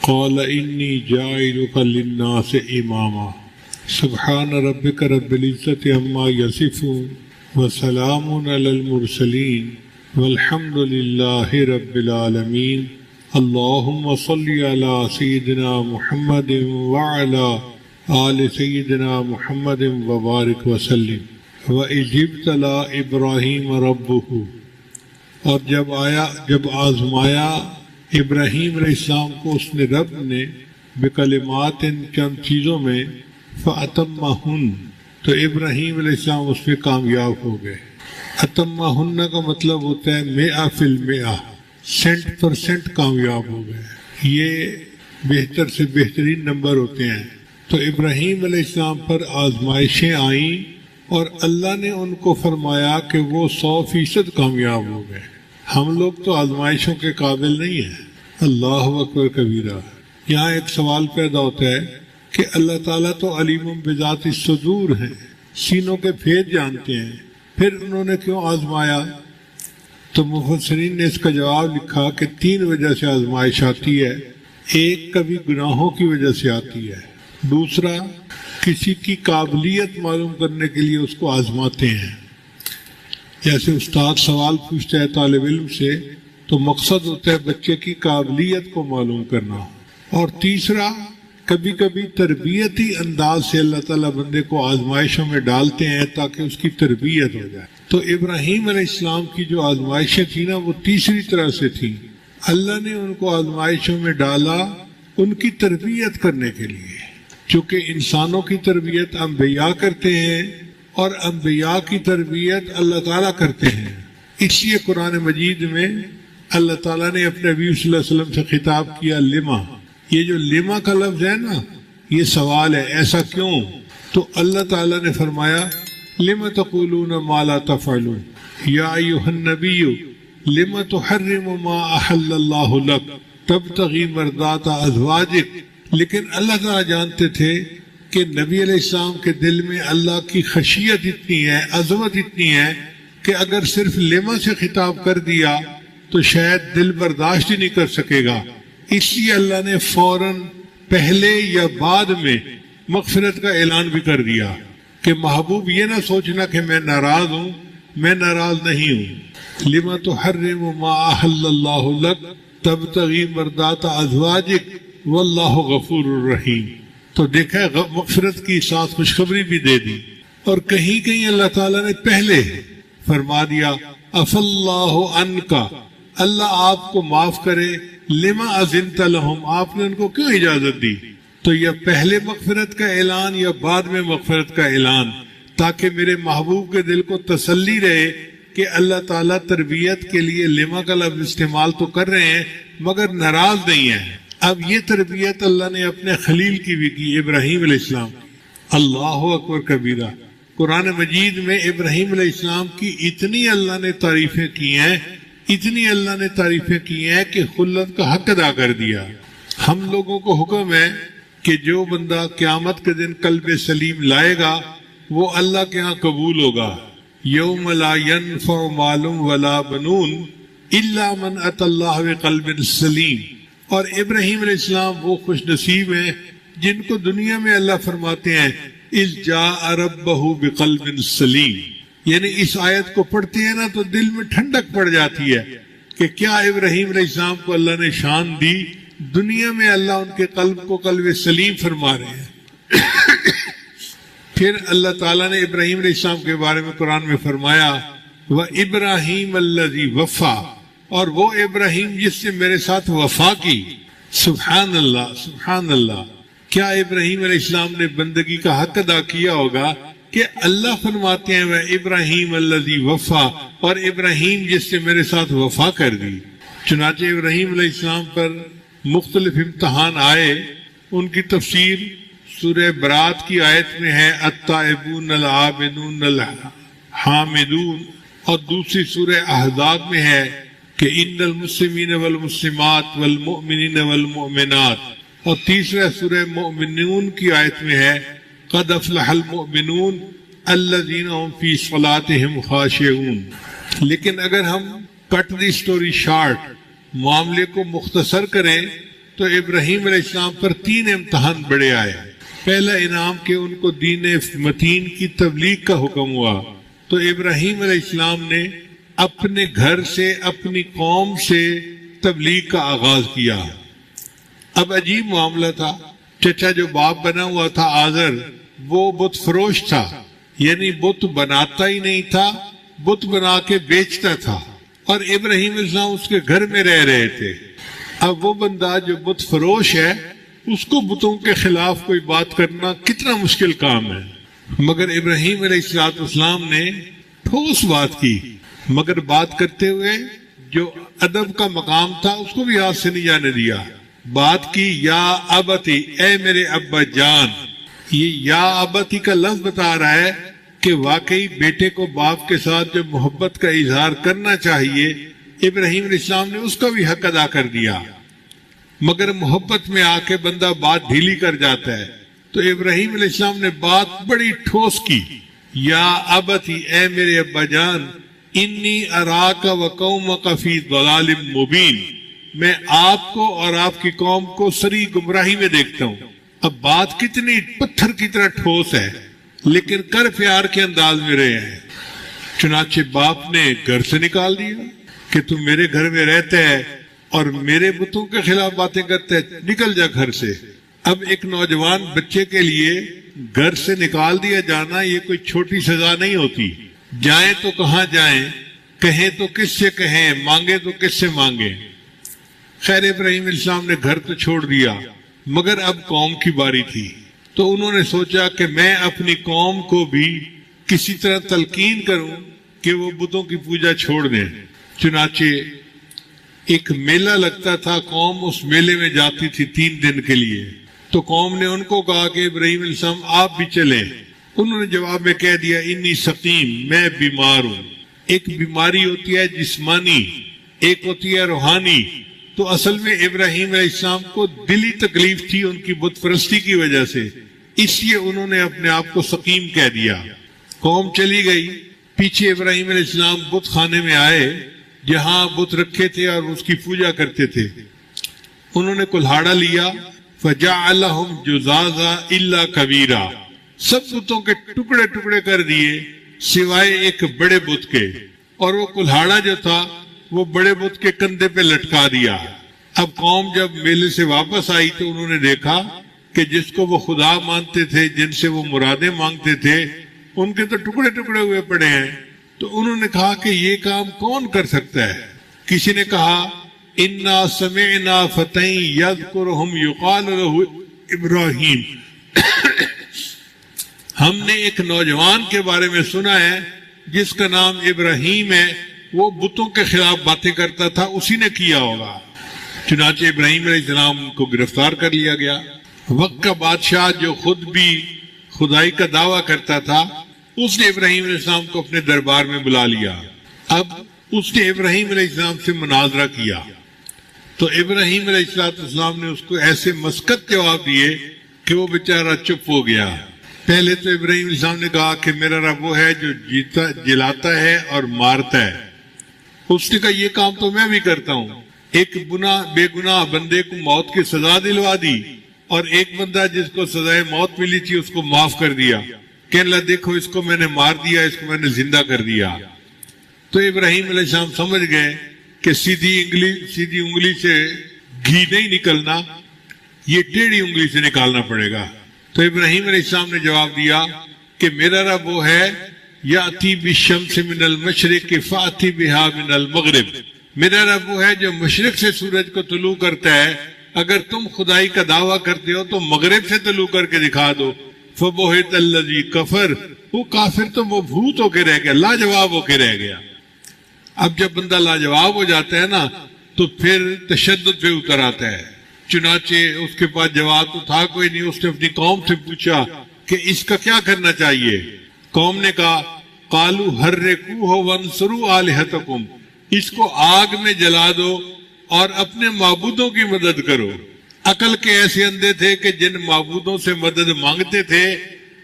قال انی جاعلک للناس اماما سبحان ربک رب العزت عما یصفون وسلام علی المرسلین والحمد للہ رب العالمین۔ اللہم صلی علی سیدنا محمد وعلی آل سیدنا محمد وبارک وسلم۔ وَإِذِ ابْتَلَىٰ إِبْرَاهِيمَ رَبُّهُ، اور جب آزمایا ابراہیم علیہ السلام کو اس نے رب نے بکلمات چند چیزوں میں، فَأَتَمَّهُنَّ، تو ابراہیم علیہ السلام اس میں کامیاب ہو گئے۔ اتمہن کا مطلب ہوتا ہے 100% 100% کامیاب ہو گئے، یہ بہتر سے بہترین نمبر ہوتے ہیں۔ تو ابراہیم علیہ السلام پر آزمائشیں آئیں اور اللہ نے ان کو فرمایا کہ وہ 100% کامیاب ہو گئے۔ ہم لوگ تو آزمائشوں کے قابل نہیں ہیں۔ اللہ اکبر کبیرہ۔ یہاں ایک سوال پیدا ہوتا ہے کہ اللہ تعالیٰ تو علیم بذات الصدور ہیں، سینوں کے بھید جانتے ہیں، پھر انہوں نے کیوں آزمایا؟ تو مفسرین نے اس کا جواب لکھا کہ 3 وجہ سے آزمائش آتی ہے۔ ایک کبھی گناہوں کی وجہ سے آتی ہے، دوسرا کسی کی قابلیت معلوم کرنے کے لیے اس کو آزماتے ہیں، جیسے استاد سوال پوچھتا ہے طالب علم سے تو مقصد ہوتا ہے بچے کی قابلیت کو معلوم کرنا، اور تیسرا کبھی کبھی تربیتی انداز سے اللہ تعالیٰ بندے کو آزمائشوں میں ڈالتے ہیں تاکہ اس کی تربیت ہو جائے۔ تو ابراہیم علیہ السلام کی جو آزمائشیں تھیں نا وہ تیسری طرح سے تھیں، اللہ نے ان کو آزمائشوں میں ڈالا ان کی تربیت کرنے کے لیے، چونکہ انسانوں کی تربیت انبیاء کرتے ہیں اور انبیاء کی تربیت اللہ تعالیٰ کرتے ہیں۔ اس لیے قرآن مجید میں اللہ تعالیٰ نے اپنے نبی صلی اللہ علیہ وسلم سے خطاب کیا لما۔ یہ جو لما کا لفظ ہے نا یہ سوال ہے، ایسا کیوں؟ تو اللہ تعالیٰ نے فرمایا لما تقولون ما لا تفعلون یا ایھا النبی لما تحرم ما احل اللہ لک تبتغی مرضات ازواجک۔ لیکن اللہ تعالیٰ جانتے تھے کہ نبی علیہ السلام کے دل میں اللہ کی خشیت اتنی ہے، عظمت اتنی ہے کہ اگر صرف لما سے خطاب کر دیا تو شاید دل برداشت ہی نہیں کر سکے گا۔ اس لیے اللہ نے فوراً پہلے یا بعد میں مغفرت کا اعلان بھی کر دیا کہ محبوب یہ نہ سوچنا کہ میں ناراض ہوں، میں ناراض نہیں ہوں۔ لما تحرم ما احل اللہ لک تبتغی مرضات ازواجک واللہ غفور الرحیم۔ تو دیکھا مغفرت کی ساتھ خوشخبری بھی دے دی، اور کہیں کہیں اللہ تعالیٰ نے پہلے فرما دیا اف اللہ عنکا، اللہ آپ کو معاف کرے، لما اذنت لہم، آپ نے ان کو کیوں اجازت دی؟ تو یا پہلے مغفرت کا اعلان یا بعد میں مغفرت کا اعلان، تاکہ میرے محبوب کے دل کو تسلی رہے کہ اللہ تعالیٰ تربیت کے لیے لما کا لفظ استعمال تو کر رہے ہیں مگر ناراض نہیں ہیں۔ اب یہ تربیت اللہ نے اپنے خلیل کی بھی کی، ابراہیم علیہ السلام۔ اللہ اکبر کبیرہ، قرآن مجید میں ابراہیم علیہ السلام کی اتنی اللہ نے تعریفیں کی ہیں، اتنی اللہ نے تعریفیں کی ہیں کہ خلت کا حق ادا کر دیا۔ ہم لوگوں کو حکم ہے کہ جو بندہ قیامت کے دن قلب سلیم لائے گا وہ اللہ کے ہاں قبول ہوگا۔ یوم لا ینفع مال ولا بنون الا من اتى اللہ بقلب سلیم۔ اور ابراہیم علیہ السلام وہ خوش نصیب ہیں جن کو دنیا میں اللہ فرماتے ہیں اذ جاء ربہ بقلب سلیم، یعنی اس آیت کو پڑھتے ہیں نا تو دل میں ٹھنڈک پڑ جاتی ہے کہ کیا ابراہیم علیہ السلام کو اللہ نے شان دی، دنیا میں اللہ ان کے قلب کو قلب سلیم فرما رہے ہیں۔ پھر اللہ تعالیٰ نے ابراہیم علیہ السلام کے بارے میں قرآن میں فرمایا وَإِبْرَاهِيمَ الَّذِي وَفَّى، اور وہ ابراہیم جس سے میرے ساتھ وفا کی۔ سبحان اللہ، سبحان اللہ، کیا ابراہیم علیہ السلام نے بندگی کا حق ادا کیا ہوگا کہ اللہ فرماتے ہیں وَإِبْرَاهِيمَ الَّذِي وَفَّى، اور ابراہیم جس سے میرے ساتھ وفا کر دی۔ چنانچہ ابراہیم علیہ السلام پر مختلف امتحان آئے، ان کی تفسیر سورہ برات کی آیت میں ہے التائبون العابدون الحامدون، اور دوسری سورہ احزاب میں ہے کہ ان المسلمین والمسلمات والمؤمنین والمؤمنات، اور تیسرا سورہ مؤمنون کی آیت میں ہے قد افلح المؤمنون الذین هم فی صلاتهم خاشعون۔ لیکن اگر ہم کٹ دی سٹوری شارٹ، معاملے کو مختصر کریں تو ابراہیم علیہ السلام پر 3 امتحان بڑے آئے۔ پہلا انعام کہ ان کو دین متین کی تبلیغ کا حکم ہوا، تو ابراہیم علیہ السلام نے اپنے گھر سے، اپنی قوم سے تبلیغ کا آغاز کیا۔ اب عجیب معاملہ تھا، چچا جو باپ بنا ہوا تھا آزر، وہ بت فروش تھا، یعنی بت بناتا ہی نہیں تھا، بت بنا کے بیچتا تھا، اور ابراہیم علیہ السلام اس کے گھر میں رہ رہے تھے۔ اب وہ بندہ جو بت فروش ہے اس کو بتوں کے خلاف کوئی بات کرنا کتنا مشکل کام ہے، مگر ابراہیم علیہ السلام نے ٹھوس بات کی، مگر بات کرتے ہوئے جو ادب کا مقام تھا اس کو بھی ہاتھ سے نہیں جانے دیا۔ بات کی یا ابتی، اے میرے ابا جان۔ یہ یا ابتی کا لفظ بتا رہا ہے کہ واقعی بیٹے کو باپ کے ساتھ جو محبت کا اظہار کرنا چاہیے ابراہیم علیہ السلام نے اس کا بھی حق ادا کر دیا، مگر محبت میں آ کے بندہ بات ڈھیلی کر جاتا ہے، تو ابراہیم علیہ السلام نے بات بڑی ٹھوس کی۔ یا ابتی، اے میرے ابا جان، انی اراک و قومک فی ضلال مبین، میں آپ کو اور آپ کی قوم کو سری گمراہی میں دیکھتا ہوں۔ اب بات کتنی پتھر کی طرح ٹھوس ہے، لیکن کر پیار کے انداز میں رہے ہیں۔ چنانچہ باپ نے گھر سے نکال دیا کہ تم میرے گھر میں رہتا ہے اور میرے بتوں کے خلاف باتیں کرتا ہے، نکل جا گھر سے۔ اب ایک نوجوان بچے کے لیے گھر سے نکال دیا جانا یہ کوئی چھوٹی سزا نہیں ہوتی۔ جائیں تو کہاں جائیں، کہیں تو کس سے کہیں، مانگے تو کس سے مانگیں۔ خیر ابراہیم علیہ السلام نے گھر تو چھوڑ دیا، مگر اب قوم کی باری تھی، تو انہوں نے سوچا کہ میں اپنی قوم کو بھی کسی طرح تلقین کروں کہ وہ بتوں کی پوجا چھوڑ دیں۔ چنانچہ ایک میلہ لگتا تھا، قوم اس میلے میں جاتی تھی 3 دن کے لیے، تو قوم نے ان کو کہا کہ ابراہیم علیہ السلام آپ بھی چلیں۔ انہوں نے جواب میں کہہ دیا انی سقیم، میں بیمار ہوں۔ ایک بیماری ہوتی ہے جسمانی، ایک ہوتی ہے روحانی، تو اصل میں ابراہیم علیہ السلام کو دلی تکلیف تھی ان کی بت پرستی کی وجہ سے، اس لیے انہوں نے اپنے آپ کو سقیم کہہ دیا۔ قوم چلی گئی، پیچھے ابراہیم علیہ السلام بت خانے میں آئے جہاں بت رکھے تھے اور اس کی پوجا کرتے تھے۔ انہوں نے کلہاڑا لیا، فجعلہم جزازا الا کبیرا، سب بتوں کے ٹکڑے ٹکڑے کر دیے سوائے ایک بڑے بت کے، اور وہ کلہاڑا جو تھا وہ بڑے بت کے کندھے پہ لٹکا دیا۔ اب قوم جب میلے سے واپس آئی تو انہوں نے دیکھا کہ جس کو وہ خدا مانتے تھے، جن سے وہ مرادیں مانگتے تھے، ان کے تو ٹکڑے ٹکڑے ہوئے پڑے ہیں۔ تو انہوں نے کہا کہ یہ کام کون کر سکتا ہے؟ کسی نے کہا انا سمعنا فتى يذكرهم يقال له ابراہیم ہم نے ایک نوجوان کے بارے میں سنا ہے جس کا نام ابراہیم ہے، وہ بتوں کے خلاف باتیں کرتا تھا، اسی نے کیا ہوگا۔ چنانچہ ابراہیم علیہ السلام کو گرفتار کر لیا گیا۔ وقت کا بادشاہ جو خود بھی خدائی کا دعویٰ کرتا تھا، اس نے ابراہیم علیہ السلام کو اپنے دربار میں بلا لیا۔ اب اس نے ابراہیم علیہ السلام سے مناظرہ کیا تو ابراہیم علیہ السلام نے اس کو ایسے مسکت جواب دیے کہ وہ بیچارہ چپ ہو گیا۔ پہلے تو ابراہیم علیہ السلام نے کہا کہ میرا رب وہ ہے جو جلاتا ہے اور مارتا ہے۔ اس نے کہا یہ کام تو میں بھی کرتا ہوں۔ ایک بے گناہ بندے کو موت کی سزا دلوا دی اور ایک بندہ جس کو سزائے موت ملی تھی اس کو معاف کر دیا کہ اللہ دیکھو اس کو میں نے مار دیا، اس کو میں نے زندہ کر دیا۔ تو ابراہیم علیہ السلام سمجھ گئے کہ سیدھی انگلی سے گھی نہیں نکلنا، یہ ٹیڑھی انگلی سے نکالنا پڑے گا۔ تو ابراہیم علیہ السلام نے جواب دیا کہ میرا رب وہ ہے یاتی بالشمس من المشرق فاتی بہا من المغرب، میرا رب وہ ہے جو مشرق سے سورج کو طلوع کرتا ہے، اگر تم خدائی کا دعویٰ کرتے ہو تو مغرب سے طلوع کر کے دکھا دو۔ فبہت الذی کفر، وہ کافر تو مبہوت ہو کے رہ گیا، لاجواب ہو کے رہ گیا۔ اب جب بندہ لاجواب ہو جاتا ہے نا تو پھر تشدد پہ اتر آتا ہے۔ چنانچہ اس کے پاس جواب تو تھا کوئی نہیں، اس نے اپنی قوم سے پوچھا کہ اس کا کیا کرنا چاہیے۔ قوم نے کہا قالوا حرقوہ وانصروا آلہتکم، اس کو آگ میں جلا دو اور اپنے معبودوں کی مدد کرو۔ عقل کے ایسے اندھے تھے کہ جن معبودوں سے مدد مانگتے تھے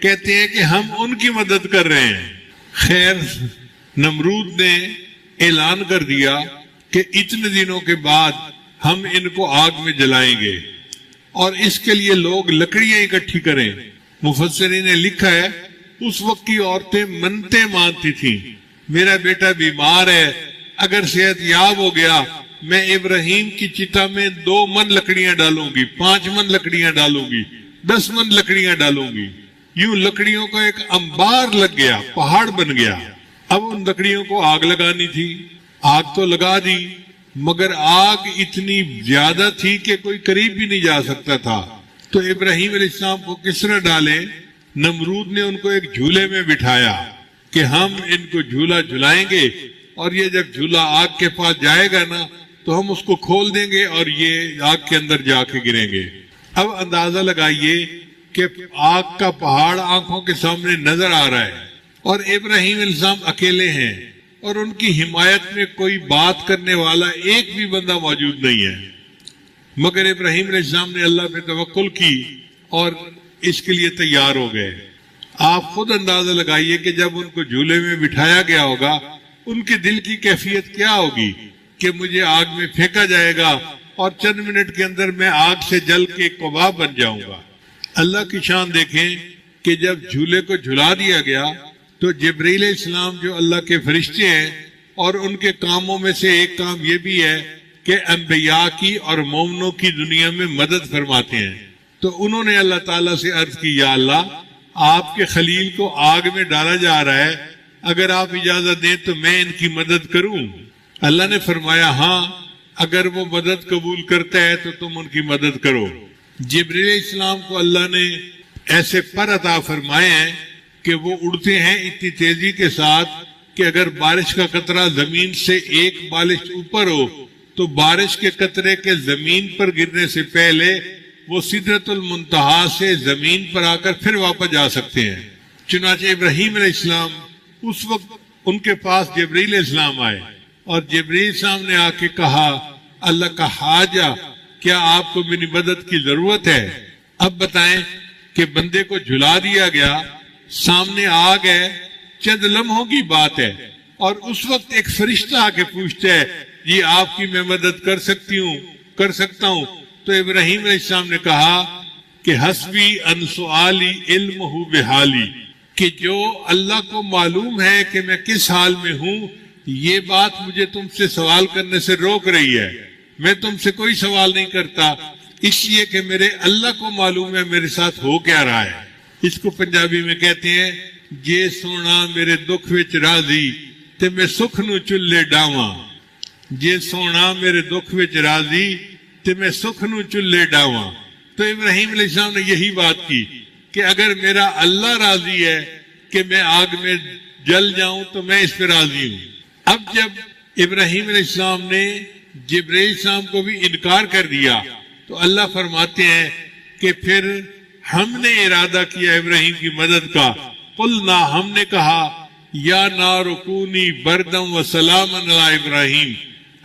کہتے ہیں کہ ہم ان کی مدد کر رہے ہیں۔ خیر نمرود نے اعلان کر دیا کہ اتنے دنوں کے بعد ہم ان کو آگ میں جلائیں گے اور اس کے لیے لوگ لکڑیاں اکٹھی کریں۔ مفسرین نے لکھا ہے اس وقت کی عورتیں منتیں مانتی تھیں، میرا بیٹا بیمار ہے، اگر صحت یاب ہو گیا میں ابراہیم کی چتا میں 2 من لکڑیاں ڈالوں گی، 5 من لکڑیاں ڈالوں گی، 10 من لکڑیاں ڈالوں گی۔ یوں لکڑیوں کا ایک انبار لگ گیا، پہاڑ بن گیا۔ اب ان لکڑیوں کو آگ لگانی تھی، آگ تو لگا دی مگر آگ اتنی زیادہ تھی کہ کوئی قریب بھی نہیں جا سکتا تھا۔ تو ابراہیم علیہ السلام کو کس طرح ڈالیں؟ نمرود نے ان کو ایک جھولے میں بٹھایا کہ ہم ان کو جھولا جھلائیں گے اور یہ جب جھولا آگ کے پاس جائے گا نا تو ہم اس کو کھول دیں گے اور یہ آگ کے اندر جا کے گریں گے۔ اب اندازہ لگائیے کہ آگ کا پہاڑ آنکھوں کے سامنے نظر آ رہا ہے اور ابراہیم علیہ السلام اکیلے ہیں اور ان کی حمایت میں کوئی بات کرنے والا ایک بھی بندہ موجود نہیں ہے، مگر ابراہیم علیہ السلام نے اللہ پہ توکل کی اور اس کے لیے تیار ہو گئے۔ آپ خود اندازہ لگائیے کہ جب ان کو جھولے میں بٹھایا گیا ہوگا ان کے دل کی کیفیت کیا ہوگی کہ مجھے آگ میں پھینکا جائے گا اور چند منٹ کے اندر میں آگ سے جل کے کباب بن جاؤں گا۔ اللہ کی شان دیکھیں کہ جب جھولے کو جھلا دیا گیا تو جبرائیل علیہ السلام جو اللہ کے فرشتے ہیں اور ان کے کاموں میں سے ایک کام یہ بھی ہے کہ انبیاء کی اور مومنوں کی دنیا میں مدد فرماتے ہیں، تو انہوں نے اللہ تعالیٰ سے عرض کی یا اللہ آپ کے خلیل کو آگ میں ڈالا جا رہا ہے، اگر آپ اجازت دیں تو میں ان کی مدد کروں۔ اللہ نے فرمایا ہاں اگر وہ مدد قبول کرتا ہے تو تم ان کی مدد کرو۔ جبرائیل علیہ السلام کو اللہ نے ایسے پر عطا فرمائے ہیں کہ وہ اڑتے ہیں اتنی تیزی کے ساتھ کہ اگر بارش کا قطرہ زمین سے ایک بالش اوپر ہو تو بارش کے قطرے کے زمین پر گرنے سے پہلے وہ سدرۃ المنتہا سے زمین پر آ کر پھر واپس جا سکتے ہیں۔ چنانچہ ابراہیم علیہ السلام اس وقت ان کے پاس جبرائیل علیہ السلام آئے اور جبرائیل السلام نے آ کے کہا اللہ کا حاجہ کیا آپ کو میری مدد کی ضرورت ہے؟ اب بتائیں کہ بندے کو جھلا دیا گیا، سامنے آگ ہے، چند لمحوں کی بات ہے اور اس وقت ایک فرشتہ آ کے پوچھتا ہے یہ آپ کی میں مدد کر سکتا ہوں تو ابراہیم علیہ السلام نے کہا کہ حسبی ان سؤالی علمہ بحالی، کہ جو اللہ کو معلوم ہے کہ میں کس حال میں ہوں یہ بات مجھے تم سے سوال کرنے سے روک رہی ہے۔ میں تم سے کوئی سوال نہیں کرتا اس لیے کہ میرے اللہ کو معلوم ہے میرے ساتھ ہو کیا رہا ہے۔ اس کو پنجابی میں کہتے ہیں جے سونا میرے دکھ وچ راضی تے میں سکھ نو چلے ڈاواں، جے سونا میرے دکھ وچ راضی تے میں سکھ نو چلے ڈاواں۔ تو ابراہیم علیہ السلام نے یہی بات کی کہ اگر میرا اللہ راضی ہے کہ میں آگ میں جل جاؤں تو میں اس پہ راضی ہوں۔ اب جب ابراہیم علیہ السلام نے جبرائیل علیہ السلام کو بھی انکار کر دیا تو اللہ فرماتے ہیں کہ پھر ہم نے ارادہ کیا ابراہیم کی مدد کا، قلنا، ہم نے کہا، یا نار کونی بردم و سلاما علی ابراہیم،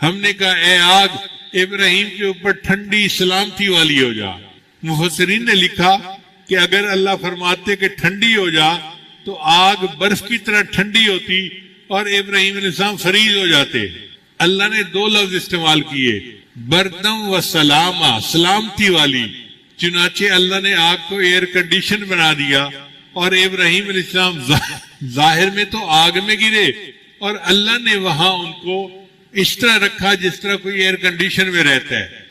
ہم نے کہا اے آگ ابراہیم کے اوپر ٹھنڈی سلامتی والی ہو جا۔ مفسرین نے لکھا کہ اگر اللہ فرماتے کہ ٹھنڈی ہو جا تو آگ برف کی طرح ٹھنڈی ہوتی اور ابراہیم علیہ السلام فریز ہو جاتے۔ اللہ نے دو لفظ استعمال کیے، بردم و سلاما، سلامتی والی، چنانچہ اللہ نے آگ کو ایئر کنڈیشن بنا دیا اور ابراہیم علیہ السلام ظاہر میں تو آگ میں گرے اور اللہ نے وہاں ان کو اس طرح رکھا جس طرح کوئی ایئر کنڈیشن میں رہتا ہے۔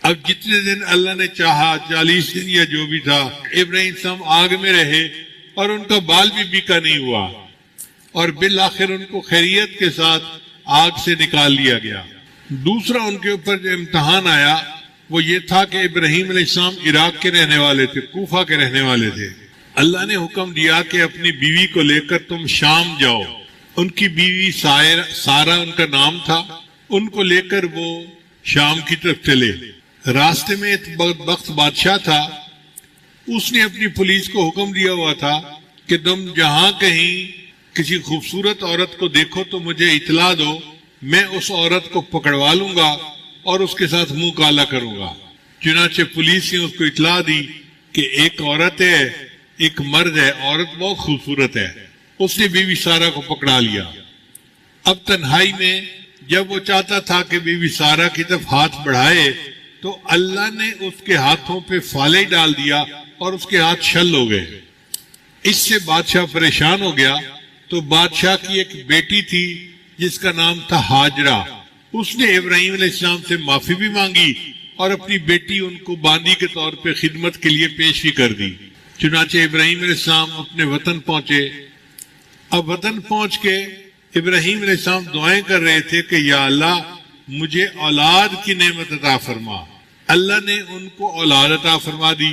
اب جتنے دن اللہ نے چاہا، 40 دن یا جو بھی تھا، ابراہیم السلام آگ میں رہے اور ان کا بال بھی بیکا نہیں ہوا اور بالآخر ان کو خیریت کے ساتھ آگ سے نکال لیا گیا۔ دوسرا ان کے اوپر جو امتحان آیا وہ یہ تھا کہ ابراہیم علیہ السلام عراق کے رہنے والے تھے، کوفہ کے رہنے والے تھے۔ اللہ نے حکم دیا کہ اپنی بیوی کو لے کر تم شام جاؤ۔ ان کی بیوی سارا ان کا نام تھا، ان کو لے کر وہ شام کی طرف چلے۔ راستے میں ایک بدبخت بادشاہ تھا، اس نے اپنی پولیس کو حکم دیا ہوا تھا کہ تم جہاں کہیں کسی خوبصورت عورت کو دیکھو تو مجھے اطلاع دو، میں اس عورت کو پکڑوا لوں گا اور اس کے ساتھ منہ کالا کروں گا۔ چنانچہ پولیس نے اس کو اطلاع دی کہ ایک عورت ہے، ایک مرد ہے، عورت بہت خوبصورت ہے۔ اس نے بیوی سارا کو پکڑا لیا۔ اب تنہائی میں جب وہ چاہتا تھا کہ بیوی سارا کی طرف ہاتھ بڑھائے تو اللہ نے اس کے ہاتھوں پہ فالے ڈال دیا اور اس کے ہاتھ چھل ہو گئے۔ اس سے بادشاہ پریشان ہو گیا تو بادشاہ کی ایک بیٹی تھی جس کا نام تھا ہاجرہ، اس نے ابراہیم علیہ السلام سے معافی بھی مانگی اور اپنی بیٹی ان کو باندی کے طور پہ خدمت کے لیے پیش بھی کر دی۔ چنانچہ ابراہیم علیہ السلام اپنے وطن پہنچے۔ اب وطن پہنچ کے ابراہیم علیہ السلام دعائیں کر رہے تھے کہ یا اللہ مجھے اولاد کی نعمت عطا فرما۔ اللہ نے ان کو اولاد عطا فرما دی۔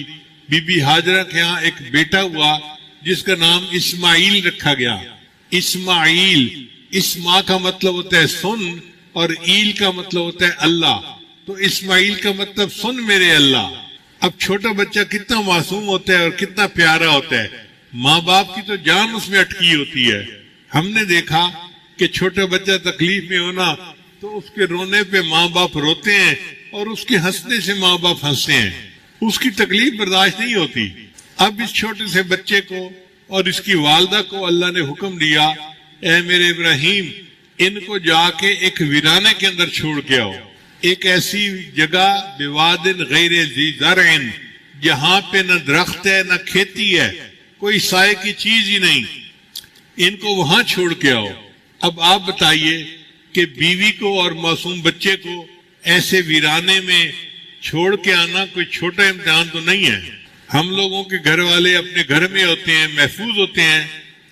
بی بی ہاجرہ کے ہاں ایک بیٹا ہوا جس کا نام اسماعیل رکھا گیا۔ اسماعیل، اسما کا مطلب ہوتا ہے سن اور ایل کا مطلب ہوتا ہے اللہ، تو اسماعیل کا مطلب سن میرے اللہ۔ اب چھوٹا بچہ کتنا معصوم ہوتا ہے اور کتنا پیارا ہوتا ہے، ماں باپ کی تو جان اس میں اٹکی ہوتی ہے۔ ہم نے دیکھا کہ چھوٹا بچہ تکلیف میں ہونا تو اس کے رونے پہ ماں باپ روتے ہیں اور اس کے ہنسنے سے ماں باپ ہنستے ہیں، اس کی تکلیف برداشت نہیں ہوتی۔ اب اس چھوٹے سے بچے کو اور اس کی والدہ کو اللہ نے حکم دیا، اے میرے ابراہیم ان کو جا کے ایک ویرانے کے اندر چھوڑ کے آؤ، ایک ایسی جگہ بوادن غیر ذی زرع، جہاں پہ نہ درخت ہے نہ کھیتی ہے، کوئی سائے کی چیز ہی نہیں، ان کو وہاں چھوڑ کے آؤ۔ اب آپ بتائیے کہ بیوی کو اور معصوم بچے کو ایسے ویرانے میں چھوڑ کے آنا کوئی چھوٹا امتحان تو نہیں ہے۔ ہم لوگوں کے گھر والے اپنے گھر میں ہوتے ہیں، محفوظ ہوتے ہیں،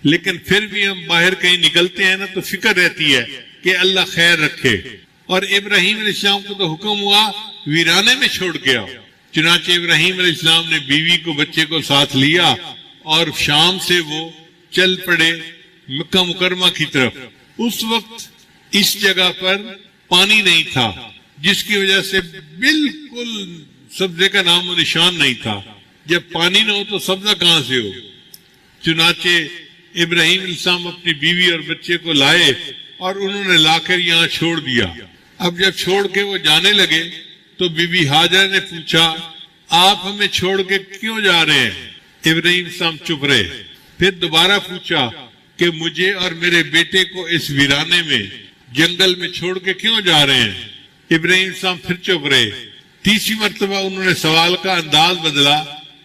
لیکن پھر بھی ہم باہر کہیں نکلتے ہیں نا تو فکر رہتی ہے کہ اللہ خیر رکھے۔ اور ابراہیم علیہ السلام کو تو حکم ہوا ویرانے میں چھوڑ کے آؤ۔ چنانچہ ابراہیم علیہ السلام نے بیوی کو بچے کو ساتھ لیا اور شام سے وہ چل پڑے مکہ مکرمہ کی طرف۔ اس وقت اس جگہ پر پانی نہیں تھا، جس کی وجہ سے بالکل سبزے کا نام و نشان نہیں تھا۔ جب پانی نہ ہو تو سبزہ کہاں سے ہو؟ چنانچہ ابراہیم علیہ السلام اپنی بیوی اور بچے کو لائے اور انہوں نے لا کر یہاں چھوڑ دیا۔ اب جب چھوڑ کے وہ جانے لگے تو بی بی ہاجرہ نے پوچھا آپ ہمیں چھوڑ کے کیوں جا رہے ہیں؟ ابراہیم السلام چپ رہے۔ پھر دوبارہ پوچھا کہ مجھے اور میرے بیٹے کو اس ویرانے میں جنگل میں چھوڑ کے کیوں جا رہے ہیں؟ ابراہیم السلام پھر چپ رہے۔ تیسری مرتبہ انہوں نے سوال کا انداز بدلا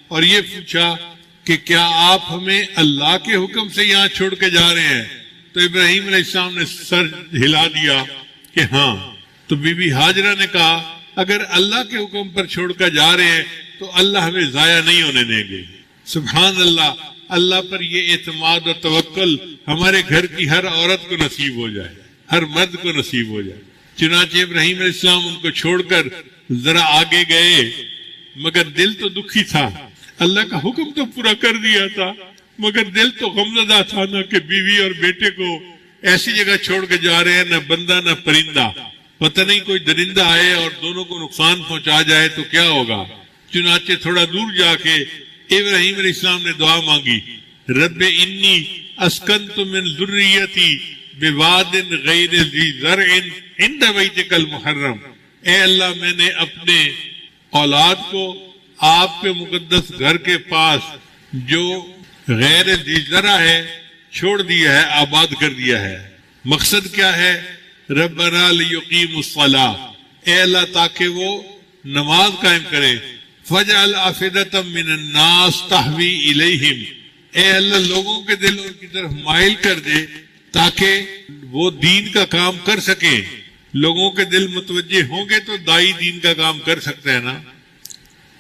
اور یہ پوچھا کہ کیا آپ ہمیں اللہ کے حکم سے یہاں چھوڑ کے جا رہے ہیں؟ تو ابراہیم علیہ السلام نے سر ہلا دیا کہ ہاں۔ تو بی بی ہاجرہ نے کہا اگر اللہ کے حکم پر چھوڑ کر جا رہے ہیں تو اللہ ہمیں ضائع نہیں ہونے دیں گے۔ سبحان اللہ، اللہ پر یہ اعتماد اور توکل ہمارے گھر کی ہر عورت کو نصیب ہو جائے، ہر مرد کو نصیب ہو جائے۔ چنانچہ ابراہیم علیہ السلام ان کو چھوڑ کر ذرا آگے گئے مگر دل تو دکھی تھا. اللہ کا حکم تو پورا کر دیا تھا مگر دل تو غمزدہ تھا نا کہ بیوی اور بیٹے کو ایسی جگہ چھوڑ کے جا رہے ہیں, نہ بندہ نہ پرندہ, پتہ نہیں کوئی درندہ آئے اور دونوں کو نقصان پہنچا جائے تو کیا ہوگا. چنانچہ تھوڑا دور جا کے ابراہیم علیہ السلام نے دعا مانگی, رب انی اسکنت من ذریتی بواد غیر ذی زرع عند بیتک المحرم. اے اللہ, میں نے اپنے اولاد کو آپ کے مقدس گھر کے پاس جو غیر ذی زرع ہے چھوڑ دیا ہے, آباد کر دیا ہے. مقصد کیا ہے؟ ربنا لیقیم الصلاۃ, اے اللہ تاکہ وہ نماز قائم کرے. فجعل افئدۃ من الناس تہوی الیہم, اے اللہ لوگوں کے دل ان کی طرف مائل کر دے تاکہ وہ دین کا کام کر سکیں. لوگوں کے دل متوجہ ہوں گے تو دائی دین کا کام کر سکتے ہیں نا.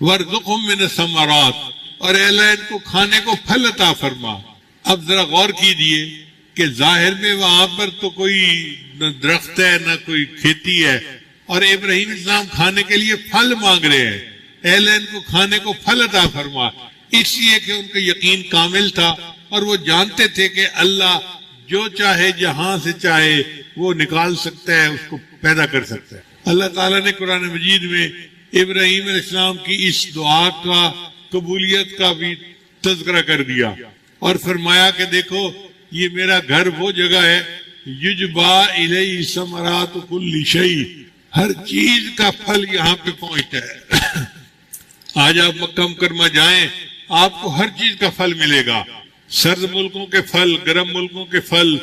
وارزقہم من الثمرات, اور اے اللہ ان کو کھانے کو پھل عطا فرما. اب ذرا غور کیجئے کہ ظاہر میں وہاں پر تو کوئی نہ درخت ہے نہ کوئی کھیتی ہے, اور ابراہیم اسلام کھانے کے لیے پھل مانگ رہے ہیں. اے اللہ ان کو کھانے کو پھل عطا فرما. اس لیے کہ ان کا یقین کامل تھا اور وہ جانتے تھے کہ اللہ جو چاہے جہاں سے چاہے وہ نکال سکتا ہے, اس کو پیدا کر سکتا ہے. اللہ تعالیٰ نے قرآن مجید میں ابراہیم علیہ السلام کی اس دعا کا قبولیت کا بھی تذکرہ کر دیا اور فرمایا کہ دیکھو یہ میرا گھر وہ جگہ ہے یجبا الیہ ثمرات کل شیء, ہر چیز کا پھل یہاں پہ پہنچتا ہے. آج آپ مکہ مکرمہ جائیں, آپ کو ہر چیز کا پھل ملے گا. سرد ملکوں کے پھل, گرم ملکوں کے پھل,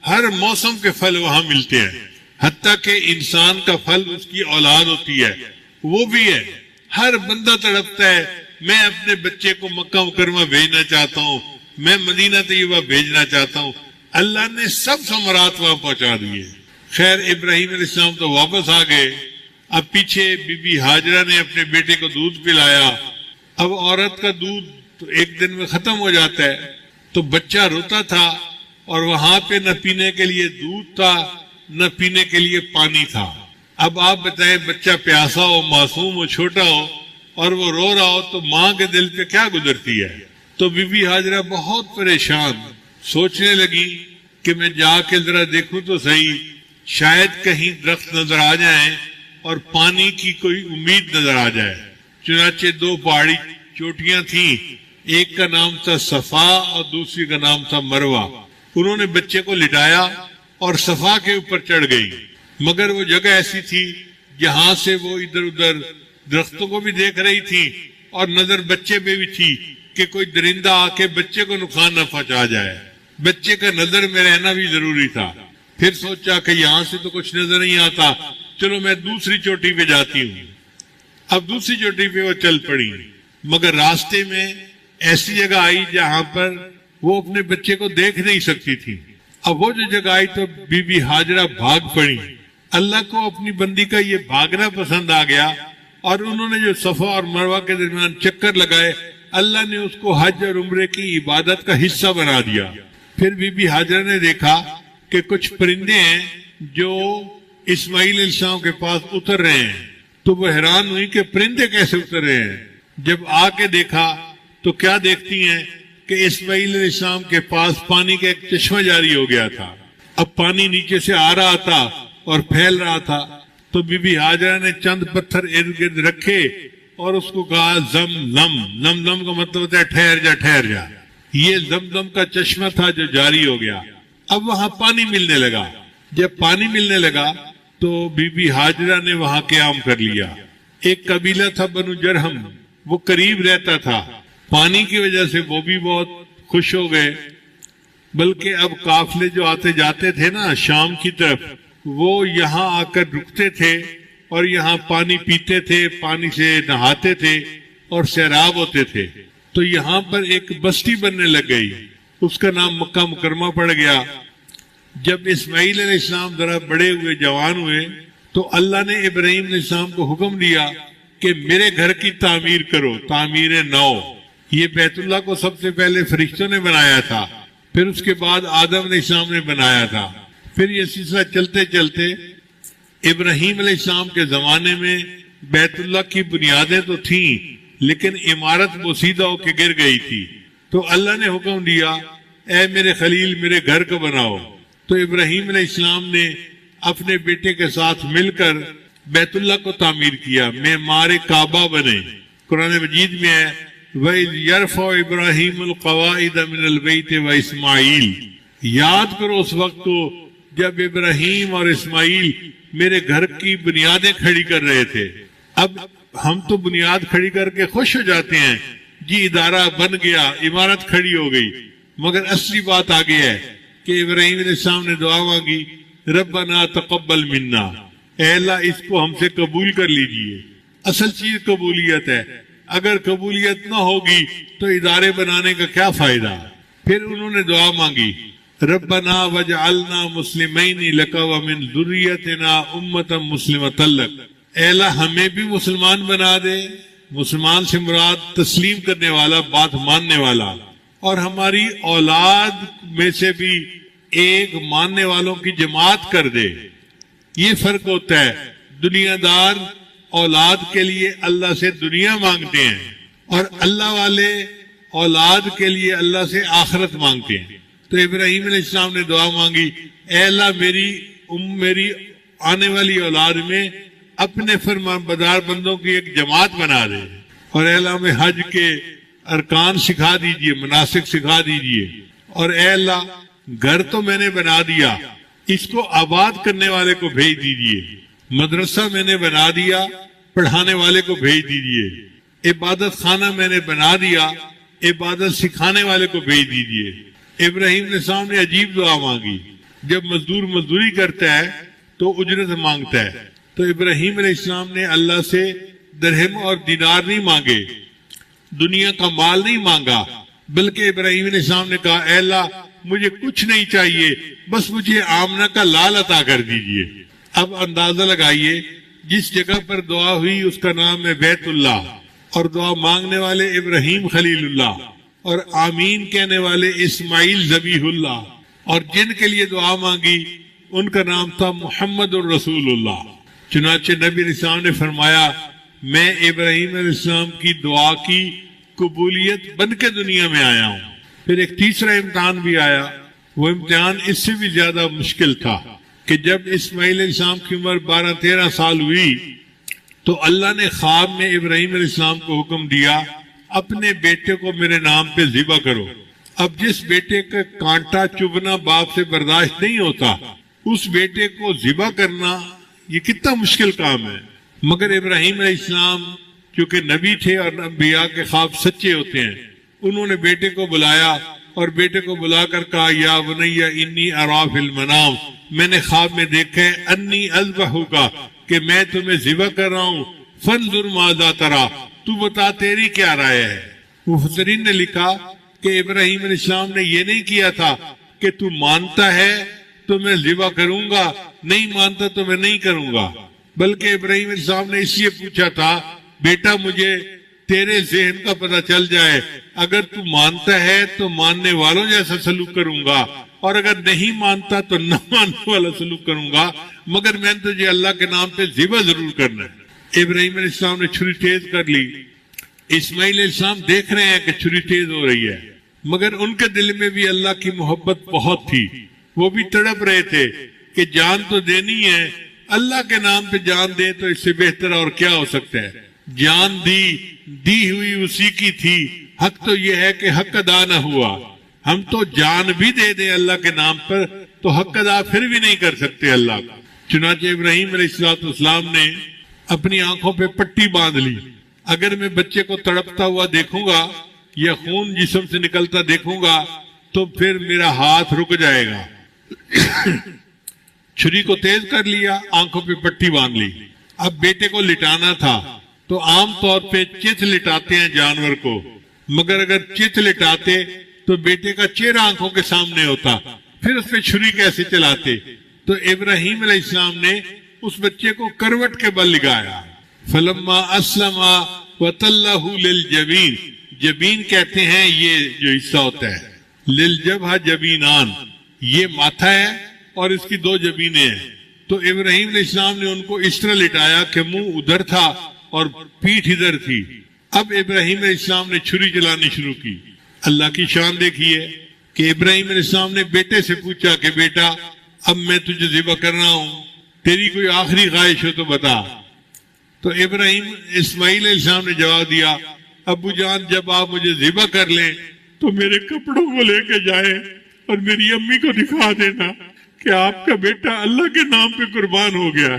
ہر موسم کے پھل وہاں ملتے ہیں. حتیٰ کہ انسان کا پھل اس کی اولاد ہوتی ہے, وہ بھی ہے. ہر بندہ تڑپتا ہے میں اپنے بچے کو مکہ مکرمہ بھیجنا چاہتا ہوں, میں مدینہ طیبہ بھیجنا چاہتا ہوں. اللہ نے سب ثمرات وہاں پہنچا دیے. خیر ابراہیم علیہ السلام تو واپس آ گئے. اب پیچھے بی بی ہاجرہ نے اپنے بیٹے کو دودھ پلایا. اب عورت کا دودھ تو ایک دن میں ختم ہو جاتا ہے, تو بچہ روتا تھا اور وہاں پہ نہ پینے کے لیے دودھ تھا نہ پینے کے لیے پانی تھا. اب آپ بتائیں بچہ پیاسا ہو, معصوم ہو, چھوٹا ہو اور وہ رو رہا ہو تو ماں کے دل پہ کیا گزرتی ہے. تو بی بی ہاجرہ بہت پریشان, سوچنے لگی کہ میں جا کے ذرا دیکھوں تو صحیح, شاید کہیں درخت نظر آ جائیں اور پانی کی کوئی امید نظر آ جائے. چنانچہ دو پہاڑی چوٹیاں تھیں, ایک کا نام تھا صفا اور دوسری کا نام تھا مروہ. انہوں نے بچے کو لٹایا اور صفا کے اوپر چڑھ گئی, مگر وہ جگہ ایسی تھی جہاں سے وہ ادھر ادھر درختوں کو بھی دیکھ رہی تھی اور نظر بچے پہ بھی تھی کہ کوئی درندہ آ کے بچے کو نقصان نہ پہنچا جائے. بچے کا نظر میں رہنا بھی ضروری تھا. پھر سوچا کہ یہاں سے تو کچھ نظر نہیں آتا, چلو میں دوسری چوٹی پہ جاتی ہوں. اب دوسری چوٹی پہ وہ چل پڑی, مگر راستے میں ایسی جگہ آئی جہاں پر وہ اپنے بچے کو دیکھ نہیں سکتی تھی. اب وہ جو جگہ آئی تو بی بی ہاجرہ بھاگ پڑی. اللہ کو اپنی بندی کا یہ بھاگنا پسند آ گیا اور انہوں نے جو صفا اور مروہ کے درمیان چکر لگائے, اللہ نے اس کو حج اور عمرے کی عبادت کا حصہ بنا دیا. پھر بی بی ہاجرہ نے دیکھا کہ کچھ پرندے ہیں جو اسماعیل علیہ السلام کے پاس اتر رہے ہیں, تو وہ حیران ہوئی کہ پرندے کیسے اتر رہے ہیں. جب آ کے دیکھا تو کیا دیکھتی ہیں کہ اسماعیل علیہ السلام کے پاس پانی کا ایک چشمہ جاری ہو گیا تھا. اب پانی نیچے سے آ رہا تھا اور پھیل رہا تھا, تو بی بی ہاجرہ نے چند پتھر ارد گرد رکھے اور اس کو کہا زمزم. زمزم کا مطلب ہوتا ہے ٹھہر جا ٹھہر جا. یہ زمزم کا چشمہ تھا جو جاری ہو گیا. اب وہاں پانی ملنے لگا. جب پانی ملنے لگا تو بی بی ہاجرہ نے وہاں قیام کر لیا. ایک قبیلہ تھا بنو جرہم, وہ قریب رہتا تھا. پانی کی وجہ سے وہ بھی بہت خوش ہو گئے, بلکہ اب قافلے جو آتے جاتے تھے نا شام کی طرف, وہ یہاں آ کر رکتے تھے اور یہاں پانی پیتے تھے, پانی سے نہاتے تھے اور سیراب ہوتے تھے. تو یہاں پر ایک بستی بننے لگ گئی, اس کا نام مکہ مکرمہ پڑ گیا. جب اسماعیل علیہ السلام ذرا بڑے ہوئے, جوان ہوئے, تو اللہ نے ابراہیم علیہ السلام کو حکم دیا کہ میرے گھر کی تعمیر کرو, تعمیر نو. یہ بیت اللہ کو سب سے پہلے فرشتوں نے بنایا تھا, پھر اس کے بعد آدم علیہ السلام نے بنایا تھا. پھر یہ سلسلہ چلتے چلتے ابراہیم علیہ السلام کے زمانے میں بیت اللہ کی بنیادیں تو تھیں لیکن عمارت بوسیدہ ہو کے گر گئی تھی، تو اللہ نے حکم دیا اے میرے خلیل میرے گھر کو بناؤ۔ تو ابراہیم علیہ السلام نے اپنے بیٹے کے ساتھ مل کر بیت اللہ کو تعمیر کیا، معمار کعبہ بنے۔ قرآن مجید میں ہے وَإِذْ يَرْفَعُ إِبْرَاهِيمُ الْقَوَاعِدَ مِنَ الْبَيْتِ وَإِسْمَاعِيلُ، یاد کرو اس وقت کو جب ابراہیم اور اسماعیل میرے گھر کی بنیادیں کھڑی کر رہے تھے۔ اب ہم تو بنیاد کھڑی کر کے خوش ہو جاتے ہیں، جی ادارہ بن گیا، عمارت کھڑی ہو گئی، مگر اصلی بات آگے ہے کہ ابراہیم علیہ السلام نے دعا مانگی ربنا تقبل منا، اے اللہ اس کو ہم سے قبول کر لیجئے۔ اصل چیز قبولیت ہے، اگر قبولیت نہ ہوگی تو ادارے بنانے کا کیا فائدہ۔ پھر انہوں نے دعا مانگی ربنا وجعلنا مسلمین لک ومن ذریتنا امة مسلمۃ لک، اے اللہ ہمیں بھی مسلمان بنا دے، مسلمان سے مراد تسلیم کرنے والا، بات ماننے والا، اور ہماری اولاد میں سے بھی ایک ماننے والوں کی جماعت کر دے۔ یہ فرق ہوتا ہے، دنیا دار اولاد کے لیے اللہ سے دنیا مانگتے ہیں اور اللہ والے اولاد کے لیے اللہ سے آخرت مانگتے ہیں۔ تو ابراہیم علیہ السلام نے دعا مانگی اے اللہ میری آنے والی اولاد میں اپنے فرمان بردار بندوں کی ایک جماعت بنا دے، اور اے اللہ میں حج کے ارکان سکھا دیجئے، مناسک سکھا دیجئے، اور اے اللہ گھر تو میں نے بنا دیا، اس کو آباد کرنے والے کو بھیج دیجئے، مدرسہ میں نے بنا دیا، پڑھانے والے کو بھیج دیجئے، عبادت خانہ میں نے بنا دیا، عبادت سکھانے والے کو بھیج دیجئے۔ ابراہیم علیہ السلام نے عجیب دعا مانگی، جب مزدور مزدوری کرتا ہے تو اجرت مانگتا ہے، تو ابراہیم علیہ السلام نے اللہ سے درہم اور دینار نہیں مانگے، دنیا کا مال نہیں مانگا، بلکہ ابراہیم علیہ السلام نے کہا اے اللہ مجھے کچھ نہیں چاہیے، بس مجھے آمنہ کا لال عطا کر دیجئے۔ اب اندازہ لگائیے جس جگہ پر دعا ہوئی اس کا نام ہے بیت اللہ، اور دعا مانگنے والے ابراہیم خلیل اللہ، اور آمین کہنے والے اسماعیل ذبیح اللہ، اور جن کے لیے دعا مانگی ان کا نام تھا محمد الرسول اللہ۔ چنانچہ نبی علیہ السلام نے فرمایا میں ابراہیم علیہ السلام کی دعا کی قبولیت بن کے دنیا میں آیا ہوں۔ پھر ایک تیسرا امتحان بھی آیا، وہ امتحان اس سے بھی زیادہ مشکل تھا کہ جب اسماعیل علیہ السلام کی عمر 12-13 سال ہوئی تو اللہ نے خواب میں ابراہیم علیہ السلام کو حکم دیا اپنے بیٹے کو میرے نام پہ ذبح کرو۔ اب جس بیٹے کا کانٹا چبھنا باپ سے برداشت نہیں ہوتا، اس بیٹے کو ذبح کرنا یہ کتنا مشکل کام ہے، مگر ابراہیم علیہ السلام چونکہ نبی تھے اور انبیاء کے خواب سچے ہوتے ہیں، انہوں نے بیٹے کو بلایا اور بیٹے کو بلا کر کہا یا بنی انی ارا فی المنام، میں نے خواب میں دیکھا ہے انی اذبحک کہ میں تمہیں ذبح کر رہا ہوں، فانظر ماذا تری، تو بتا تیری کیا رائے ہے۔ مفسرین نے لکھا کہ ابراہیم علیہ السلام نے یہ نہیں کیا تھا کہ تو مانتا ہے تو میں ذبح کروں گا، نہیں مانتا تو میں نہیں کروں گا، بلکہ ابراہیم علیہ السلام نے اس لیے پوچھا تھا بیٹا مجھے تیرے ذہن کا پتہ چل جائے، اگر تو مانتا ہے تو ماننے والوں جیسا سلوک کروں گا، اور اگر نہیں مانتا تو نہ ماننے والا سلوک کروں گا، مگر میں نے تجھے اللہ کے نام پہ ذبح ضرور کرنا ہے۔ ابراہیم علیہ السلام نے چھری تیز کر لی، اسماعیل علیہ السلام دیکھ رہے ہیں کہ چھری تیز ہو رہی ہے، مگر ان کے دل میں بھی اللہ کی محبت بہت تھی، وہ بھی تڑپ رہے تھے کہ جان تو دینی ہے، اللہ کے نام پہ جان دے تو اس سے بہتر اور کیا ہو سکتا ہے۔ جان دی ہوئی اسی کی تھی، حق تو یہ ہے کہ حق ادا نہ ہوا، ہم تو جان بھی دے دیں اللہ کے نام پر تو حق ادا پھر بھی نہیں کر سکتے اللہ کا۔ چنانچہ ابراہیم علیہ السلام نے اپنی آنکھوں پہ پٹی باندھ لی، اگر میں بچے کو تڑپتا ہوا دیکھوں گا یا خون جسم سے نکلتا دیکھوں گا تو پھر میرا ہاتھ رک جائے گا۔ چھری کو تیز کر لیا، آنکھوں پہ پٹی باندھ لی۔ اب بیٹے کو لٹانا تھا تو عام طور پہ چت لٹاتے ہیں جانور کو، مگر اگر چت لٹاتے تو بیٹے کا چہرہ آنکھوں کے سامنے ہوتا، پھر اس پہ چھری کیسے چلاتے؟ تو ابراہیم علیہ السلام نے اس بچے کو کروٹ کے بل لگایا۔ فلما اسلم وتلہ للجبین، جبین کہتے ہیں یہ جو حصہ ہوتا ہے، للجبہ جبینان، یہ ماتھا ہے اور اس کی دو جبینیں ہیں، تو ابراہیم علیہ السلام نے ان کو اس طرح لٹایا کہ منہ ادھر تھا اور پیٹھ ادھر تھی۔ اب ابراہیم علیہ السلام نے چھری چلانی شروع کی۔ اللہ کی شان دیکھیے کہ ابراہیم علیہ السلام نے بیٹے سے پوچھا کہ بیٹا اب میں تجھے ذبح کر رہا ہوں، تیری کوئی آخری خواہش ہو تو بتا۔ تو اسماعیل علیہ السلام نے جواب دیا، ابو جان جب آپ مجھے ذبح کر لیں تو میرے کپڑوں کو لے کے جائیں اور میری امی کو دکھا دینا کہ آپ کا بیٹا اللہ کے نام پہ قربان ہو گیا۔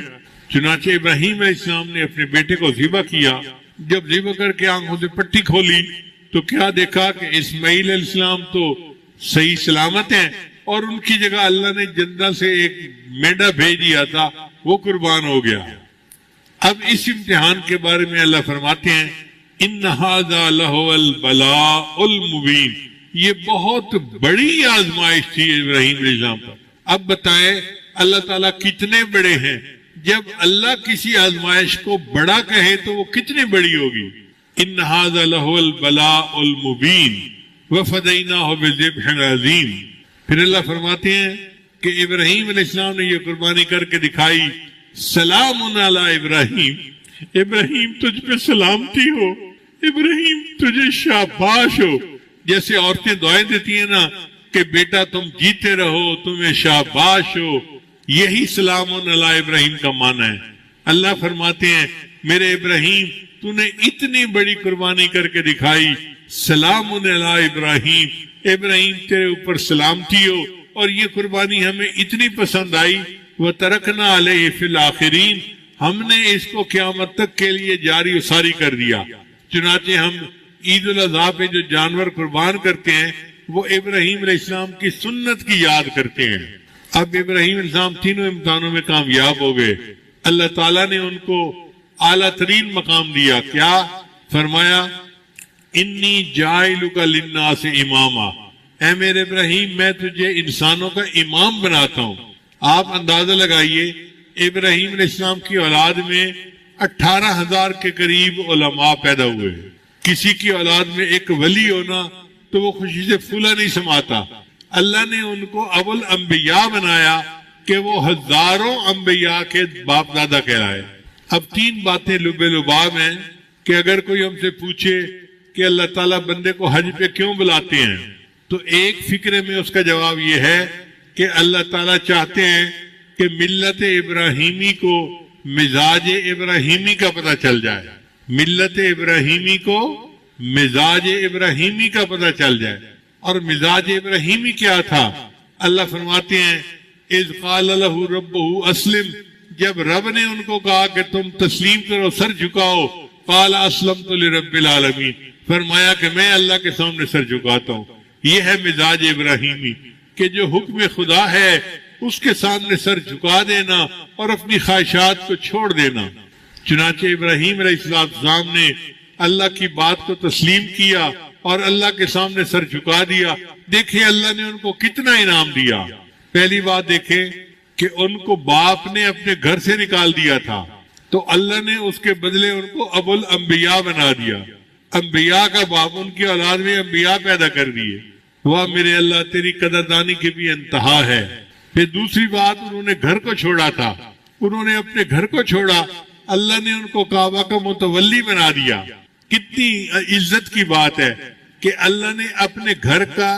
چنانچہ ابراہیم علیہ السلام نے اپنے بیٹے کو ذبح کیا۔ جب ذبح کر کے آنکھوں سے پٹی کھولی تو کیا دیکھا کہ اسماعیل علیہ السلام تو صحیح سلامت ہیں، اور ان کی جگہ اللہ نے جنت سے ایک مینڈا بھیج دیا تھا، وہ قربان ہو گیا۔ اب اس امتحان کے بارے میں اللہ فرماتے ہیں ان ھذا لہو البلاء المبین، یہ بہت بڑی آزمائش تھی ابراہیم علیہ السلام پر۔ اب بتائیں اللہ تعالیٰ کتنے بڑے ہیں؟ جب اللہ کسی آزمائش کو بڑا کہے تو وہ کتنی بڑی ہوگی۔ ان ھذا لہو البلاء المبین وفدیناہ بذبح عظیم۔ پھر اللہ فرماتے ہیں کہ ابراہیم علیہ السلام نے یہ قربانی کر کے دکھائی، سلام علی ابراہیم، ابراہیم تجھ پہ سلامتی ہو، ابراہیم تجھے شاباش ہو۔ جیسے عورتیں دعائیں دیتی ہیں نا کہ بیٹا تم جیتے رہو، تمہیں شاباش ہو، یہی سلام علی ابراہیم کا معنی ہے۔ اللہ فرماتے ہیں میرے ابراہیم تو نے اتنی بڑی قربانی کر کے دکھائی، سلام علی ابراہیم، ابراہیم تیرے اوپر سلامتی ہو، اور یہ قربانی ہمیں اتنی پسند آئی، وَتَرَكْنَا عَلَيْهِ فِي الْآخِرِينَ، ہم نے اس کو قیامت تک کے لیے جاری و ساری کر دیا۔ چنانچہ ہم عید الاضحیٰ پہ جو جانور قربان کرتے ہیں وہ ابراہیم علیہ السلام کی سنت کی یاد کرتے ہیں۔ اب ابراہیم علیہ السلام تینوں امتحانوں میں کامیاب ہو گئے۔ اللہ تعالیٰ نے ان کو اعلیٰ ترین مقام دیا۔ کیا فرمایا؟ انی جاعلک للناس اماما، اے میرے ابراہیم میں تجھے انسانوں کا امام بناتا ہوں۔ آپ اندازہ لگائیے ابراہیم علیہ السلام کی اولاد میں 18,000 کے قریب علماء پیدا ہوئے۔ کسی کی اولاد میں ایک ولی ہونا تو وہ خوشی سے پھولا نہیں سماتا۔ اللہ نے ان کو ابو الانبیاء بنایا کہ وہ ہزاروں انبیاء کے باپ دادا کہلائے۔ اب تین باتیں لب لباب ہیں کہ اگر کوئی ہم سے پوچھے کہ اللہ تعالیٰ بندے کو حج پہ کیوں بلاتے ہیں تو ایک فکرے میں اس کا جواب یہ ہے کہ اللہ تعالیٰ چاہتے ہیں کہ ملت ابراہیمی کو مزاج ابراہیمی کا پتہ چل جائے، ملت ابراہیمی کو مزاج ابراہیمی کا پتہ چل جائے۔ اور مزاج ابراہیمی کیا تھا؟ اللہ فرماتے ہیں اذ قال له ربه اسلم، جب رب نے ان کو کہا کہ تم تسلیم کرو، سر جھکاؤ، قال اسلمت لرب العالمین، فرمایا کہ میں اللہ کے سامنے سر جھکاتا ہوں۔ یہ ہے مزاج ابراہیمی کہ جو حکم خدا ہے اس کے سامنے سر جھکا دینا اور اپنی خواہشات کو چھوڑ دینا۔ چنانچہ ابراہیم علیہ السلام نے اللہ کی بات کو تسلیم کیا اور اللہ کے سامنے سر جھکا دیا۔ دیکھیں اللہ نے ان کو کتنا انعام دیا۔ پہلی بات دیکھیں کہ ان کو باپ نے اپنے گھر سے نکال دیا تھا تو اللہ نے اس کے بدلے ان کو ابو الانبیاء بنا دیا۔ انبیاء کا باپ، ان کی اولاد میں انبیاء پیدا کر دیے۔ واہ میرے اللہ تیری قدردانی کی بھی انتہا ہے۔ پھر دوسری بات، انہوں نے گھر کو چھوڑا تھا، انہوں نے اپنے گھر کو چھوڑا، اللہ نے ان کو کعبہ کا متولی بنا دیا۔ کتنی عزت کی بات ہے کہ اللہ نے اپنے گھر کا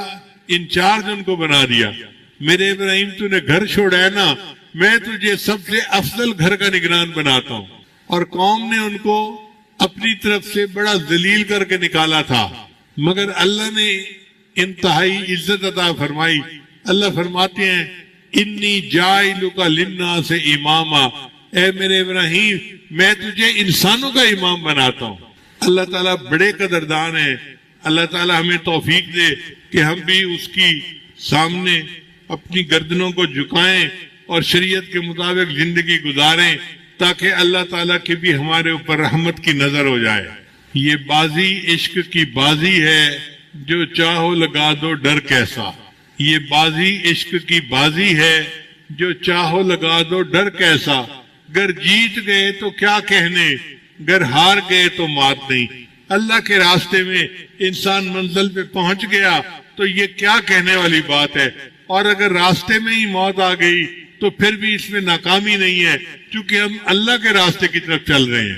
انچارج ان کو بنا دیا۔ میرے ابراہیم تو نے گھر چھوڑا ہے نا، میں تجھے سب سے افضل گھر کا نگران بناتا ہوں۔ اور قوم نے ان کو اپنی طرف سے بڑا ذلیل کر کے نکالا تھا، مگر اللہ نے انتہائی عزت عطا فرمائی۔ اللہ فرماتے ہیں انی جاعلک للناس اماما، اے میرے ابراہیم میں تجھے انسانوں کا امام بناتا ہوں۔ اللہ تعالیٰ بڑے قدردان ہیں۔ اللہ تعالیٰ ہمیں توفیق دے کہ ہم بھی اس کی سامنے اپنی گردنوں کو جھکائیں اور شریعت کے مطابق زندگی گزاریں تاکہ اللہ تعالیٰ کی بھی ہمارے اوپر رحمت کی نظر ہو جائے۔ یہ بازی عشق کی بازی ہے، جو چاہو لگا دو ڈر کیسا۔ یہ بازی عشق کی بازی ہے، جو چاہو لگا دو ڈر کیسا۔ گر جیت گئے تو کیا کہنے، گر ہار گئے تو مات نہیں۔ اللہ کے راستے میں انسان منزل پہ پہنچ گیا تو یہ کیا کہنے والی بات ہے، اور اگر راستے میں ہی موت آ گئی تو پھر بھی اس میں ناکامی نہیں ہے، کیونکہ ہم اللہ کے راستے کی طرف چل رہے ہیں۔